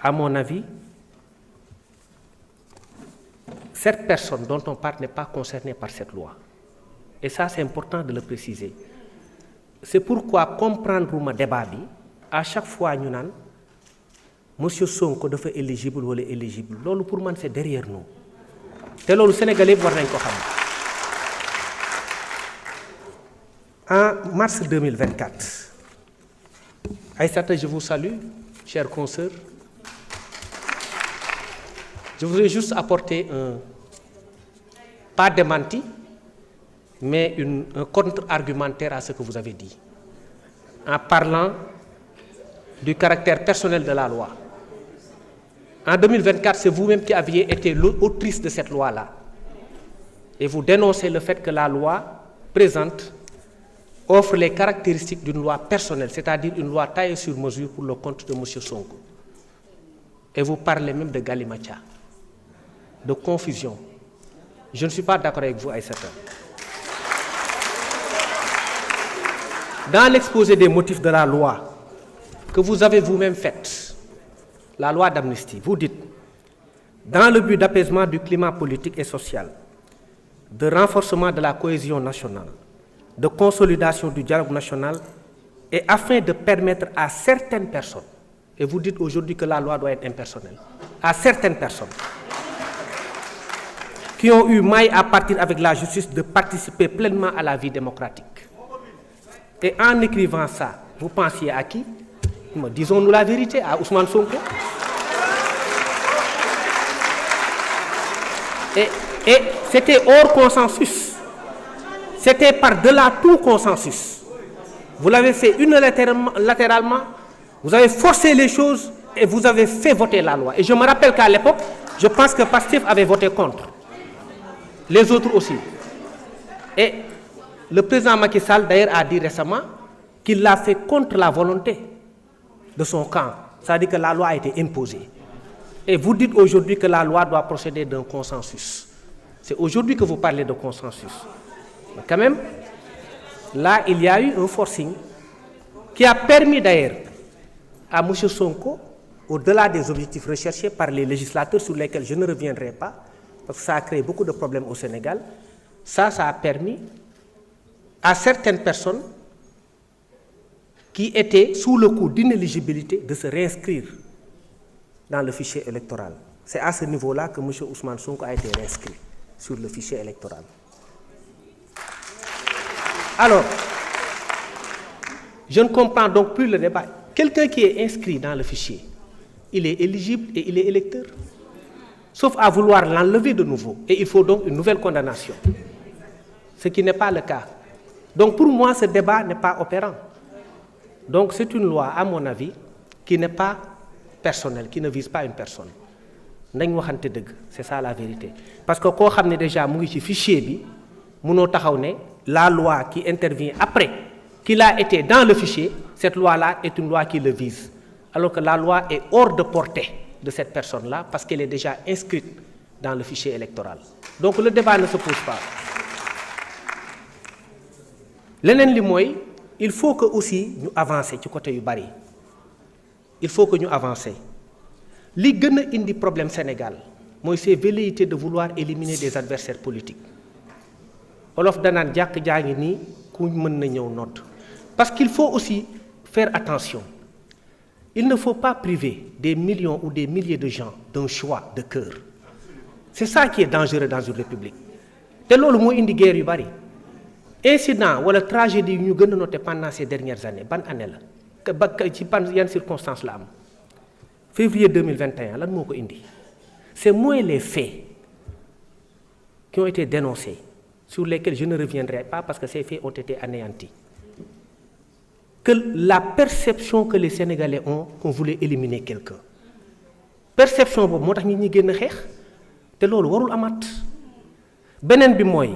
À mon avis, cette personne dont on parle n'est pas concernée par cette loi. Et ça, c'est important de le préciser. C'est pourquoi comprendre le débat, à chaque fois, nous avons Monsieur Sonko dafa éligible ou éligible. Lolo pour moi, c'est derrière nous. Et le Sénégalais doit le savoir. En mars 2024, Aïssata, je vous salue, chers consoeurs. Je voudrais juste apporter pas démenti, mais un contre-argumentaire à ce que vous avez dit, en parlant du caractère personnel de la loi. En 2024, c'est vous-même qui aviez été l'autrice de cette loi-là. Et vous dénoncez le fait que la loi présente offre les caractéristiques d'une loi personnelle, c'est-à-dire une loi taillée sur mesure pour le compte de M. Sonko. Et vous parlez même de galimatia, de confusion. Je ne suis pas d'accord avec vous, Aïssata. Dans l'exposé des motifs de la loi que vous avez vous-même faite, la loi d'amnistie, vous dites, dans le but d'apaisement du climat politique et social, de renforcement de la cohésion nationale, de consolidation du dialogue national et afin de permettre à certaines personnes, et vous dites aujourd'hui que la loi doit être impersonnelle, à certaines personnes qui ont eu maille à partir avec la justice de participer pleinement à la vie démocratique. Et en écrivant ça, vous pensiez à qui? Disons-nous la vérité, à Ousmane Sonko. Et c'était hors consensus. C'était par-delà tout consensus. Vous l'avez fait unilatéralement, vous avez forcé les choses et vous avez fait voter la loi. Et je me rappelle qu'à l'époque, je pense que Pastef avait voté contre. Les autres aussi. Et le président Macky Sall, d'ailleurs, a dit récemment qu'il l'a fait contre la volonté de son camp. C'est-à-dire que la loi a été imposée. Et vous dites aujourd'hui que la loi doit procéder d'un consensus. C'est aujourd'hui que vous parlez de consensus. Mais quand même, là, il y a eu un forcing qui a permis d'ailleurs à M. Sonko, au-delà des objectifs recherchés par les législateurs sur lesquels je ne reviendrai pas, parce que ça a créé beaucoup de problèmes au Sénégal, ça a permis à certaines personnes qui étaient sous le coup d'inéligibilité de se réinscrire dans le fichier électoral. C'est à ce niveau-là que M. Ousmane Sonko a été réinscrit sur le fichier électoral. Alors, je ne comprends donc plus le débat. Quelqu'un qui est inscrit dans le fichier, il est éligible et il est électeur. Sauf à vouloir l'enlever de nouveau. Et il faut donc une nouvelle condamnation. Ce qui n'est pas le cas. Donc pour moi, ce débat n'est pas opérant. Donc c'est une loi, à mon avis, qui n'est pas personnelle, qui ne vise pas une personne. C'est ça la vérité. Parce que quand on a déjà un fichier, la loi qui intervient après qu'il a été dans le fichier, cette loi-là est une loi qui le vise. Alors que la loi est hors de portée de cette personne-là parce qu'elle est déjà inscrite dans le fichier électoral. Donc le débat ne se pose pas. Il faut que aussi nous avancions du côté du Bari. Il faut que nous avancions. Ce qui est le problème au Sénégal, c'est la velléité de vouloir éliminer des adversaires politiques. Parce qu'il faut aussi faire attention. Il ne faut pas priver des millions ou des milliers de gens d'un choix de cœur. C'est ça qui est dangereux dans une république. C'est ce qui est guerre yu bari. Incident ou la tragédie que nous avons noté pendant ces dernières années, bonne année il y a une circonstance là. Février 2021, c'est moins les faits qui ont été dénoncés, sur lesquels je ne reviendrai pas parce que ces faits ont été anéantis, que la perception que les Sénégalais ont qu'on voulait éliminer quelqu'un. Perception boobu moo tax nit ñi génn xeex te loolu warul amaat beneen bi mooy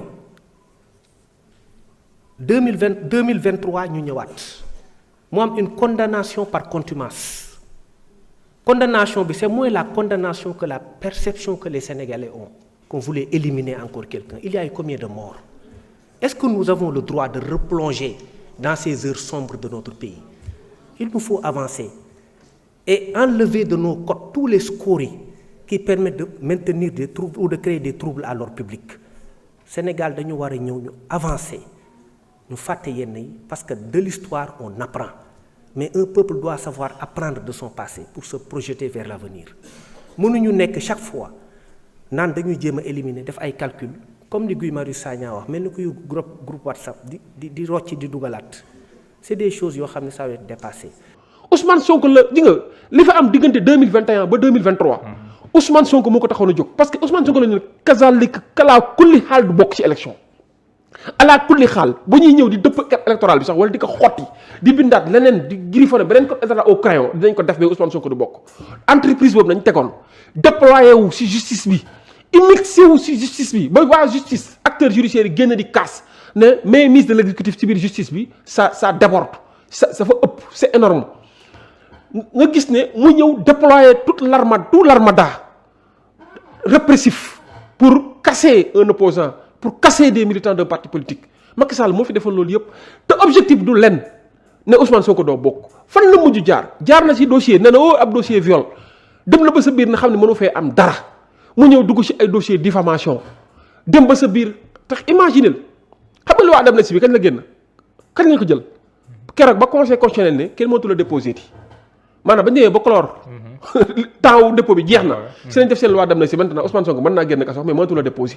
2023 ñu ñëwaat mu am une condamnation par contumace. Condamnation bi c'est moins la condamnation que la perception que les Sénégalais ont qu'on voulait éliminer encore quelqu'un. Il y a eu combien de morts? Est-ce que nous avons le droit de replonger dans ces heures sombres de notre pays? Il nous faut avancer et enlever de nos codes tous les scories qui permettent de maintenir des troubles ou de créer des troubles à l'ordre public. Sénégal dañu war a ñëw ñu avancer ñu fàtte yenn yi parce que de l'histoire on apprend, mais un peuple doit savoir apprendre de son passé pour se projeter vers l'avenir. Mënuñu nekk chaque fois naan dañuy jéem a éliminer def ay calcul comme li Guy Marius Sagna wax mel ni kuy groupe WhatsApp di rocci di dugalaat. C'est des choses yoo xam ne ça va être dépassé. Ousmane Sonko la di nga li fa am diggante 2021 ba 2023 Ousmane Sonko moo ko taxoon a jóg parce que Ousmane Sonko la ñu kazalik kalaa kulli xaal du bokk ci élection ala kulli xaal bu ñuy ñëw di dëpp carte électorale bi sax wala di ko xotti di bindaat leneen di griffonné beneen code électoral au crayon dinañ ko def mais Ousmane Sonko du bokk. Entreprise boobu nañ tegoon déployé wu si justice bi immixé wu si justice bi ba waa justice acteurs judiciaires yi génn di casse ne mainmise de l'exécutif ci biir justice bi ça déborde ça fa ëpp c'est énorme nga gis ne mu ñëw déployer tout l'armada répressif pour casser un opposant pour casser des militants d'un parti politique. Macky Sall moo fi defoon loolu yëpp te objectif du lenn ne Ousmane Sonko doo bokk fan la mujj jaar na ci dossier nee na ab dossier viol dem na ba sa biir na xam ne mënu fee am dara mu ñëw dugg ci ay dossier diffamation dem ba sa biir tax imaginer xam nga loi d'amnistie bi kañ la génn kañ lañ ko jël keroog ba conseil constitutionnel ne kenn mënatu la déposé ti maanaam ba ñëwee ba clore temps wu dépôt bi jeex na si lañ def seen loi d'amnistie maintenant Ousmane Sonko mën naa génn kaso mais mënatu la déposé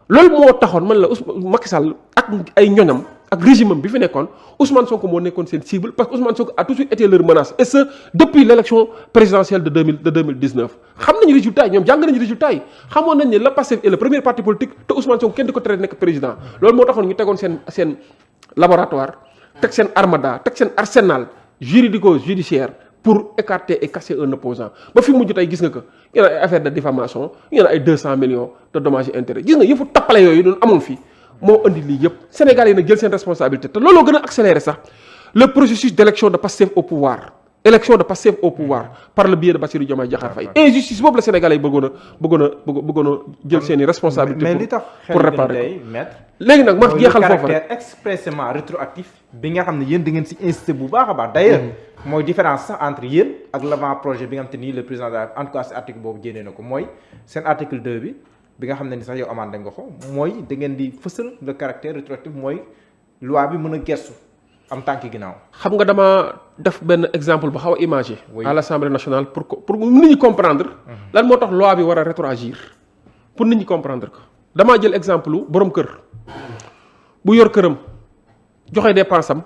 loolu moo taxoon man la Macky Sall ak ay ñoñam ak régime bi fi nekkoon Ousmane Sonko moo nekkoon seen cible parce que Ousmane Sonko a toujours été leur menace et ce depuis l'élection présidentielle de 2019 xam nañu résultat yi ñoom jàng nañu résultat yi xamoon nañ ne le Pastef est le premier parti politique te Ousmane Sonko kenn di ko tere nekk président loolu moo taxoon ñu tegoon seen laboratoire teg seen armada teg seen arsenal juridico-judiciaire pour écarter et casser un opposant ba fi mujj tey gis nga ko ngeen ay affaire de diffamation ngeen ay 200 millions de dommages et intérêts gis nga yëfu tappale yooyu doon amoon fi moo indi lii yëpp Sénégal yi nag jël seen responsabilité te looloo gën a accélérer sax le processus d'élection de Pastef au pouvoir par le biais de Bassirou Diomaye Diakhar Faye injustice boobu la Sénégalais yi bëggoon a jël seen i responsabilité mais li tax pour réparer maître léegi nag ma jeexal foofu caractère expressément rétroactif bi nga xam ne yéen da ngeen si incité bu baax a baax d'ailleurs mooy différence sax entre yéen ak l'avant projet bi nga xam te nii le président de la en tout cas si article boobu génnee na ko mooy seen article 2 bi nga xam ne ni sax yow amaan da nga ko mooy da ngeen di fësal le caractère rétroactif mooy loi bi mën a gestu am tànki ginnaaw. xam nga dama def benn exemple bu xaw a imagé. Oui. à l'Assemblée nationale pour nit ñi comprendre. lan moo tax loi bi war a rétroagir pour nit ñi comprendre ko. damaa jël exemple lu borom kër bu yor këram joxe dépense am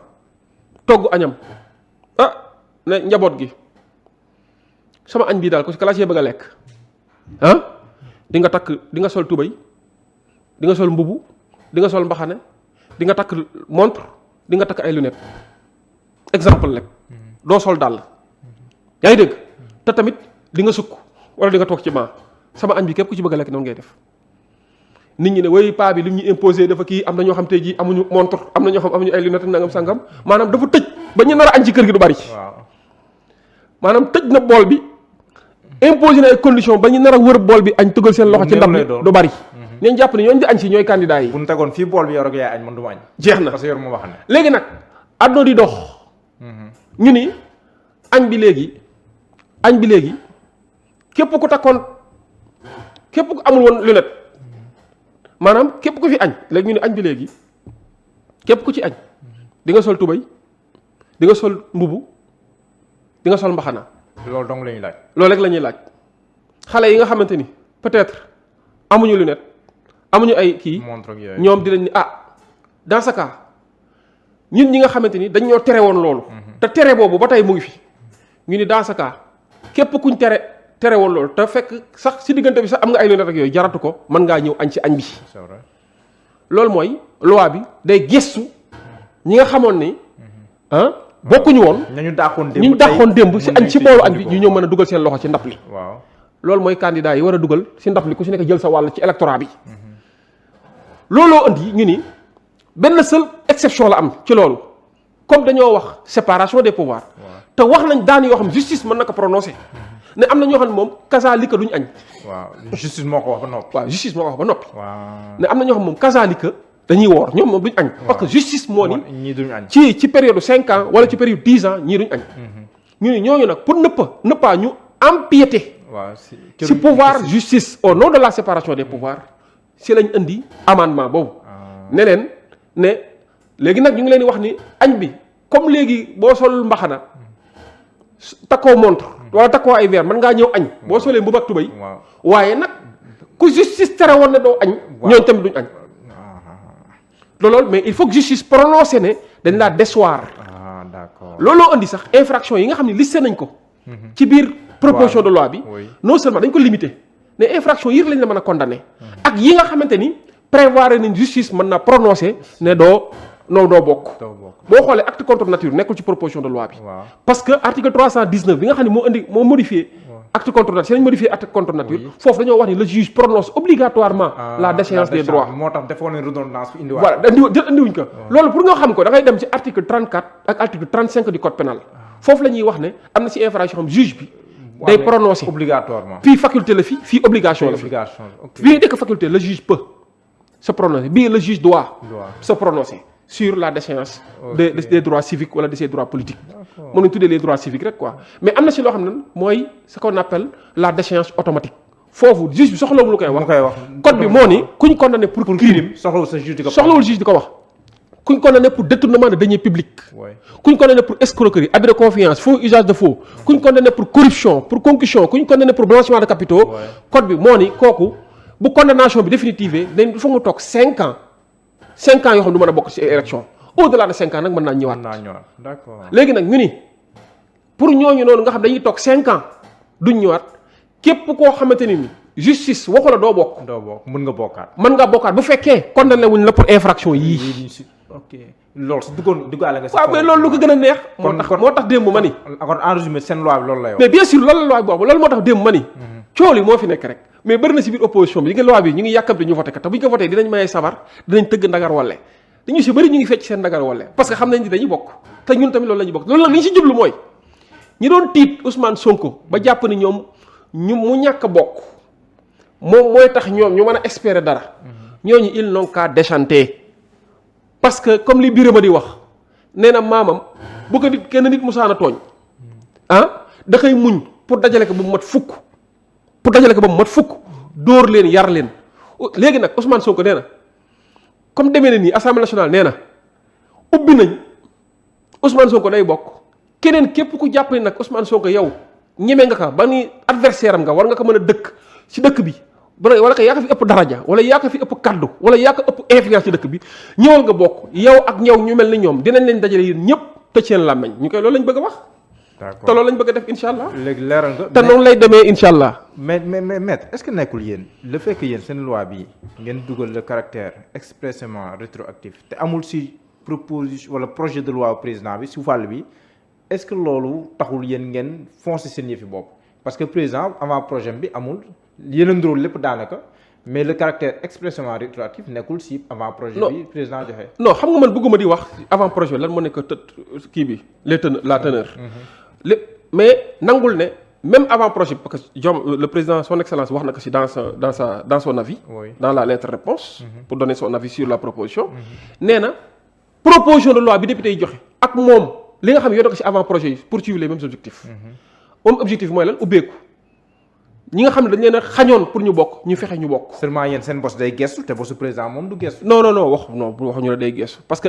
togg añam ne njaboot gi sama añ bii daal ko si kalaas yee bëgg a lekk di nga takk di nga sol tubay di nga sol mbubu di nga sol mbaxane di nga takk montre di nga takk ay lunettes exemple rek doo sol dàll yaa ngi dégg te tamit di nga sukk wala di nga toog ci banc sama añ bi képp ku ci bëgg a lekk noonu ngay def nit ñi ne way paa bi li ñu imposé dafa kii am na ñoo xam tey jii amuñu montre am na ñoo xam amuñu ay lunettes nangam sangam maanaam dafa tëj ba ñu nar a añ ci kër gi du bari. waaw maanaam tëj na bool bi imposé na ay conditions ba ñu nar a wër bool bi añ tëggal seen loxo ci ndab li du bari. ñooñu jàpp ne ñooñu di añ si ñooy candidats yi. bu ñu tegoon fii bool bi yor ak yaay añ man du ma añ. jeex na parce que yor ma wax ne. léegi nag àdduna di dox. ñu ni añ bi léegi képp ku takkoon képp ku amul woon lunette maanaam képp ku fi añ léegi ñu ni añ bi léegi képp ku ci añ di nga sol tubay di nga sol mbubu di nga sol mbaxana. loolu dong la ñuy laaj. loolu rek la ñuy laaj xale yi nga xamante ni peut-être amuñu lunette amuñu ay kii. montre ak yooyu. ñoom dinañ ni dans ce cas ñun ñi nga xamante ni dañ ñoo tere woon loolu. te tere boobu ba tey mu ngi fi ñu ni dans ce cas képp kuñ tere woon loolu te fekk sax si diggante bi sax am nga ay lunette ak yooyu jaratu ko mën ngaa ñëw añ ci añ bi. c'est vrai. loolu mooy loi bi day gëstu ñi nga xamoon ni bokkuñu woon. ñu dàqoon démb ñu dàqoon démb si añ ci boolu añ bi ñu ñëw mën a dugal seen loxo ci ndab li. waaw loolu mooy candidat yi war a dugal si ndab li ku si nekk jël sa wàll ci électorat bi. looloo indi ñu ni benn seule exception la am ci loolu comme dañoo wax séparation des pouvoirs. te wax nañ daan yoo xam justice mën na ko prononcer. ne am na ñoo xam ne moom kazaalika duñ añ. waaw justice moo ko wax ba noppi. waaw justice moo ko wax ba noppi. waaw ne am na ñoo xam moom kazaalika dañuy woor ñoom moom duñ añ. parce que justice moo ni ñii duñ añ. ci période 5 ans wala ci période 10 ans ñii duñ añ. ñu ni ñooñu nag pour ne pas ñu empiéter. waaw si pouvoir justice au nom de la séparation des pouvoirs si lañ indi amendement boobu. ne leen ne léegi nag ñu ngi leen di wax ni añ bi comme léegi boo sol mbaxana takkoo montre wala takkoo ay verre mën ngaa ñëw añ boo solee mbubb ak tubay. waaye nag ku justice tere woon ne doo añ. ñooñu tamit duñ añ. loolu mais il faut que justice prononcé ne dañ laa déchoir. d'accord looloo indi sax infraction yi nga xam ne listé nañ ko. ci biir proposition de loi bi. non seulement dañ ko limité ne infraction yi lañ la mën a condamné. ak yi nga xamante ni prévoir nañ justice mën na prononcé ne doo bokk. boo xoolee acte contre nature nekkul ci proposition de loi bi. parce que article 319 bi nga xam ne moo modifié. acte contre nature si lañ modifié acte contre nature. foofu dañoo wax ni le juge prononce obligatoirement la déchéance des droits. moo tax defoon nañ redondance bi indiwaat. voilà indiwuñ ko. loolu pour nga xam ko da ngay dem ci article 34 ak article 35 du code pénal foofu la ñuy wax ne am na ci infraction xam juge bi. day prononcer obligatoirement. fii faculté la fii obligation la fi. bii dëkk faculté le juge peut se prononcer bii le juge doit se prononcer sur la déchéance des droits civiques wala de ses droits politiques. mën nañu tuddee les droits civiques rek quoi mais am na ci loo xam ne mooy ce qu'on appelle la déchéance automatique foofu juge bi soxlawul lu koy wax. code bi moo ni kuñ condamné pour crime soxlawul sa juge di ko soxlawul juge di ko wax. kuñ condamné pour détournement de deniers publics. kuñ condamné pour escroquerie abus de confiance faux usage de faux. kuñ condamné pour corruption pour concussion kuñ condamné pour blanchiment de capitaux. code bi moo ni kooku bu condamnation bi définitive dañ il faut nga toog 5 ans 5 ans yoo xam du mën a bokk ci élection au-delà de 5 ans nag mën naa ñëwaat. d'accord léegi nag ñu ni pour ñooñu noonu nga xam dañuy toog 5 ans duñ ñëwaat képp koo xamante ni justice waxu la doo bokk. mën nga bokkaat. mën nga bokkaat bu fekkee condamné wuñ la pour infraction yii. ok loolu su duggaale nga si. waaw mais loolu lu ko gën a neex. moo tax démb ma ni. kon en résumé seen loi bi loolu lay wax. mais bien sûr loolu la loi bi boobu loolu moo tax démb ma ni. cool yi moo fi nekk rek mais bëri na si biir opposition bi li nga loi bi ñu ngi yàkkamte ñu voté kat te bu ñu ko voté dinañ maye sabar dinañ tëgg ndagar walle dañu si bëri ñu ngi fecc seen ndagar walle parce que xam nañ ni dañuy bokk te ñun tamit loolu la ñuy bokk loolu nag li ñu si jublu mooy ñi doon tiit Ousmane Sonko ba jàpp ni ñoom mu ñàkk a bokk moom mooy tax ñoom ñu mën a espérer dara ñooñu ils n'ont qu'à déchanter parce que comme li Birama di wax nee na maamam bu ko nit kenn nit musaana tooñ da koy muñ pour dajale ko ba mu mat fukk dóor leen yar leen léegi nag Ousmane Sonko nee na comme demee na nii assemblée nationale nee na ubbi nañ Ousmane Sonko day bokk keneen képp ku jàpp ne nag Ousmane Sonko yow ñeme nga ko ba ni adversaire am nga war nga ko mën a dëkk ci dëkk bi wala ko yaa ko fi ëpp daraja wala yaa ko fi ëpp kaddu wala yaa ko ëpp influence ci dëkk bi ñëwal nga bokk yow ak ñëw ñu mel ni ñoom dinañ leen dajale yéen ñëpp tëj seen làmmeñ ñu koy loolu lañ bëgg a wax. d'accord te loolu lañ bëgg a def incha allah. léegi leeral nga. te noonu lay demee incha allah. mais maître est-ce que nekkul yéen le fait que yéen seen loi bi ngeen dugal le caractère expressément rétroactif te amul si proposition wala projet de loi président bi si wàll bi est-ce que loolu taxul yéen ngeen foncer seen yëfi bopp parce que président avant projet bi amul yéen a ndróol lépp daanaka mais le caractère expressément rétroactif nekkul si avant projet bi président joxe. non xam nga man bëgguma di wax avant projet lan moo nekk kii bi la teneur. mais nangul ne même avant projet parce que le président son excellence wax na ko si dans son avis. Oui. Dans la lettre réponse pour donner son avis sur la proposition. nee na proposition de loi bi député yi joxe ak moom li nga xam ne yoo ko si avant projet yi poursuivre les mêmes objectifs. moom objectif mooy lan ubbeeku ñi nga xam ne dañ leen a xañoon pour ñu bokk ñu fexe ñu bokk. seulement yéen seen bos day gestu te bosu président moom du gestu. non waxuñu la day gestu parce que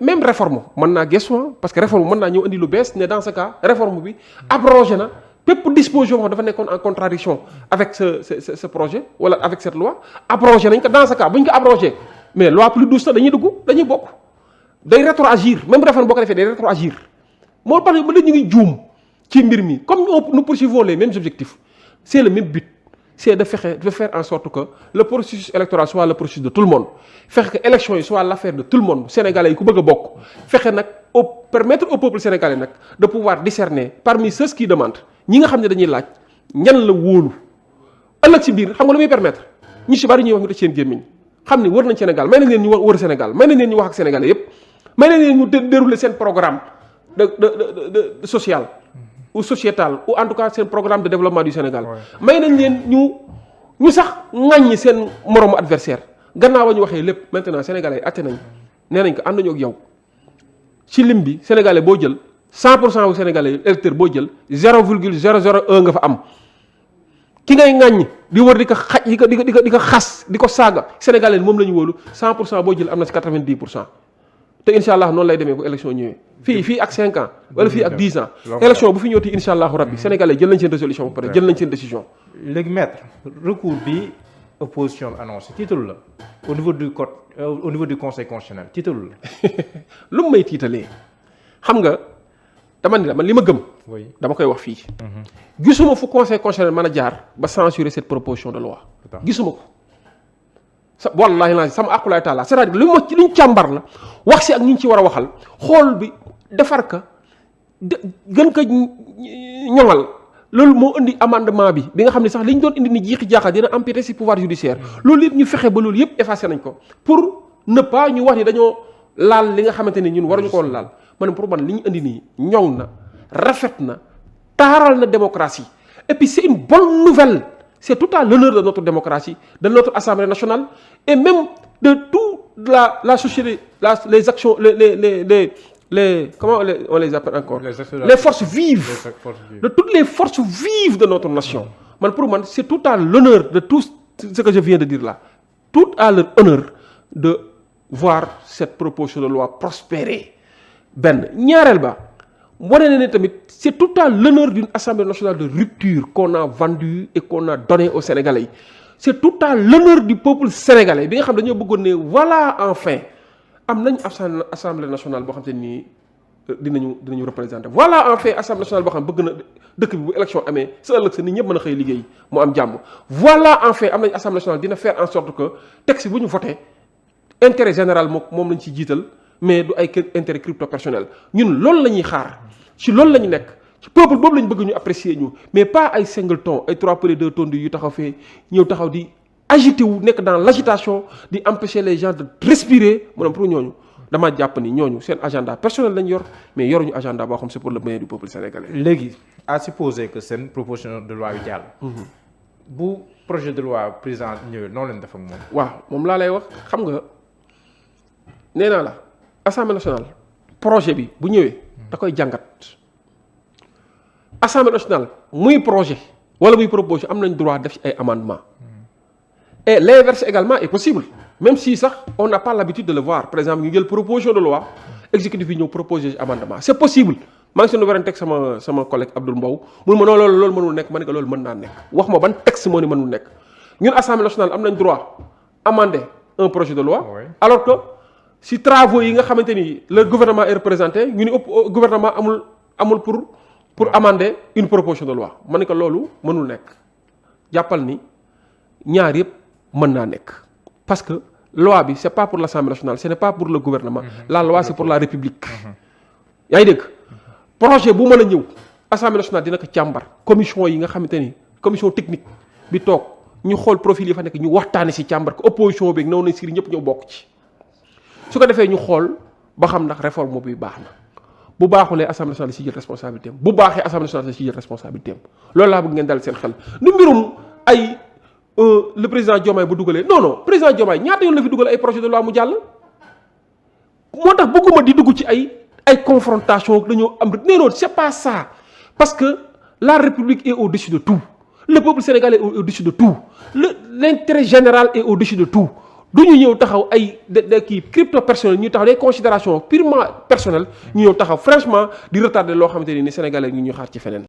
même réforme mën naa gestu parce que réforme mën naa ñëw indi lu bees ne dans ce cas réforme bi abrogé na bépp disposition wax dafa nekkoon en contradiction avec ce projet wala avec cette loi abrogé nañ ko dans ce cas bu ñu ko abrogé mais loi plus douce dañuy bokk day rétroagir même réforme boo ko defee day rétroagir moo tax ba ñu ngi juum ci mbir mi comme nous poursuivons les mêmes objectifs c'est le même but c'est de faire en sorte que le processus électoral soit le processus de tout le monde fexe que élection yi soit l'affaire de tout le monde sénégalais yi ku bëgg a bokk fexe nag permettre au peuple sénégalais nag de pouvoir discerner parmi ceux qui demandent ñi nga xam ne dañuy laaj ñan la wóolu ëllëg ci biir xam nga lu muy permettre ñu si bari ñuy wax ñu def seen gémmiñ xam ni wër nañ Sénégal may nañ leen ñu wër Sénégal may nañ leen ñu wax ak sénégalais yépp may nañ leen ñu dérouler seen programme de social ou sociétal ou en tout cas seen programme de développement du Sénégal may nañ leen ñu sax ŋàññi seen moromu adversaire gannaaw ba ñu waxee lépp maintenant sénégalais atte nañ nee nañ ko ànd nañu ak yow ci lim bi sénégalais boo jël 100% wu sénégalais électeur boo jël 0,001 nga fa am ki ngay ŋàññ di wër di ko xaj di ko xas di ko saaga sénégalais moom la ñu wóolu 100% boo jël am na ci 90%. te incha allah noonu lay demee bu élection ñëwee fii ak 5 ans wala fii ak 10 ans élection bu fi ñëwti incha allahu rabbi sénégalais jël nañ seen résolution ba pare jël nañ seen décision. léegi maître recours bi opposition bi annoncé tiitalu la au niveau du conseil constitutionnel tiitalu la. lu mu may tiitalee xam nga dama ni la man li ma gëm. dama koy wax fii. gisuma fu conseil constitutionnel mën a jaar ba censurer cette proposition de loi. gisuma ko. wallahi naa sama aqulaay taala c'est-à-dire li ñu càmbar la wax si ak ñi ñu ci war a waxal xool bi defar ka gën ko ñoŋal loolu moo indi amendement bi nga xam ne sax li ñu doon indi ni jiixi jaaxa dina empiéter si pouvoir judiciaire loolu yëpp ñu fexe ba loolu yëpp effacé nañ ko pour ne pas ñu wax ni dañoo laal li nga xamante ni ñun waruñu ko woon laal man pour man li ñu indi nii ñoŋ na rafet na taaral na démocratie et puis c'est une bonne nouvelle. C'est tout à l'honneur de notre démocratie, de notre Assemblée nationale et même de toute la société, les actions, comment on les appelle encore? Les forces vives. De toutes les forces vives de notre nation. Pour moi, c'est tout à l'honneur de tout ce que je viens de dire là. Tout à leur honneur de voir cette proposition de loi prospérer. ñaareel ba c'est tout à l'honneur d'une Assemblée nationale de rupture qu'on a vendue et qu'on a donnée aux Sénégalais. C'est tout à l'honneur du peuple sénégalais. Bien sûr, voilà enfin, am Assemblée nationale boo xam te ni dinañu représenter. Voilà enfin Assemblée nationale boo xam bëgg na dëkk bi bu élection amee sa ëllëg sa nit ñëpp mën a xëy liggéey mu am jàmm. Voilà enfin am nañ Assemblée nationale dina faire en sorte que texte bu ñu voté intérêt général moom lañ ci jiital. mais du ay intérêt crypto personnel ñun loolu la ñuy xaar ci loolu la ñu nekk ci peuple boobu la ñu bëgg ñu apprécier ñu mais pas ay singleton ay 3 pelés 2 tonnes yu taxaw fee ñëw taxaw di agité wu nekk dans l'agitation di empêcher les gens de respirer maanaam pour ñooñu dama jàpp ni ñooñu seen agenda personnel lañ yor mais yoruñu agenda boo xam c'est pour le bien du peuple sénégalais. léegi à supposer que seen proposition de loi yu jàll. bu projet de loi président ñëwee noonu lañ def ak moom. waaw moom laa lay wax xam nga nee naa la. Assemblée nationale projet bi bu ñëwee da koy jàngat Assemblée nationale muy projet wala muy proposition am nañ droit def ci ay amendements et l'inverse également est possible même si sax on n'a pas l'habitude de le voir par exemple ñu jël proposition de loi exécutif bi ñëw proposer amendement c'est possible maa ngi seen werante ak sama collègue Abdoul Mbow mun ma non loolu mënul nekk ma ne ko loolu mën naa nekk wax ma ban texte moo ni mënul nekk ñun assemblée nationale am nañ droit amender un projet de loi alors que si travaux yi nga xamante ni le gouvernement est représenté ñu ni gouvernement amul pour amender une proposition de loi ma ne ko loolu mënul nekk jàppal ni ñaar yëpp mën naa nekk parce que loi bi c'est pas pour l'Assemblée nationale ce n'est pas pour le gouvernement la loi c'est pour la République yaa ngi dégg projet bu mën a ñëw Assemblée nationale dina ko càmbar commission yi nga xamante ni commission technique bi toog ñu xool profil yi fa nekk ñu waxtaane ci càmbar ko opposition bi naw na siri ñëpp ñëw bokk ci su ko defee ñu xool ba xam ndax réforme bi baax na bu baaxulee Assemblée nationale ci jël responsabilité am bu baaxee Assemblée nationale ci jël responsabilité am loolu laa bëgg ngeen dal seen xel du mbirum ay le président Diomaye bu dugalee non président Diomaye ñaata yoon la fi dugal ay projet de loi mu jàll moo tax bëgguma di dugg ci ay confrontation dañoo am non c'est pas ça parce que la République est au-dessus de tout le peuple sénégalais est au-dessus de tout l'intérêt général est au-dessus de tout du ñu ñëw taxaw ay kii crypto personnel ñu taxaw des considérations purement personnelles ñu ñëw taxaw franchement di retarder loo xamante ni sénégalais ñu xaar ci feneen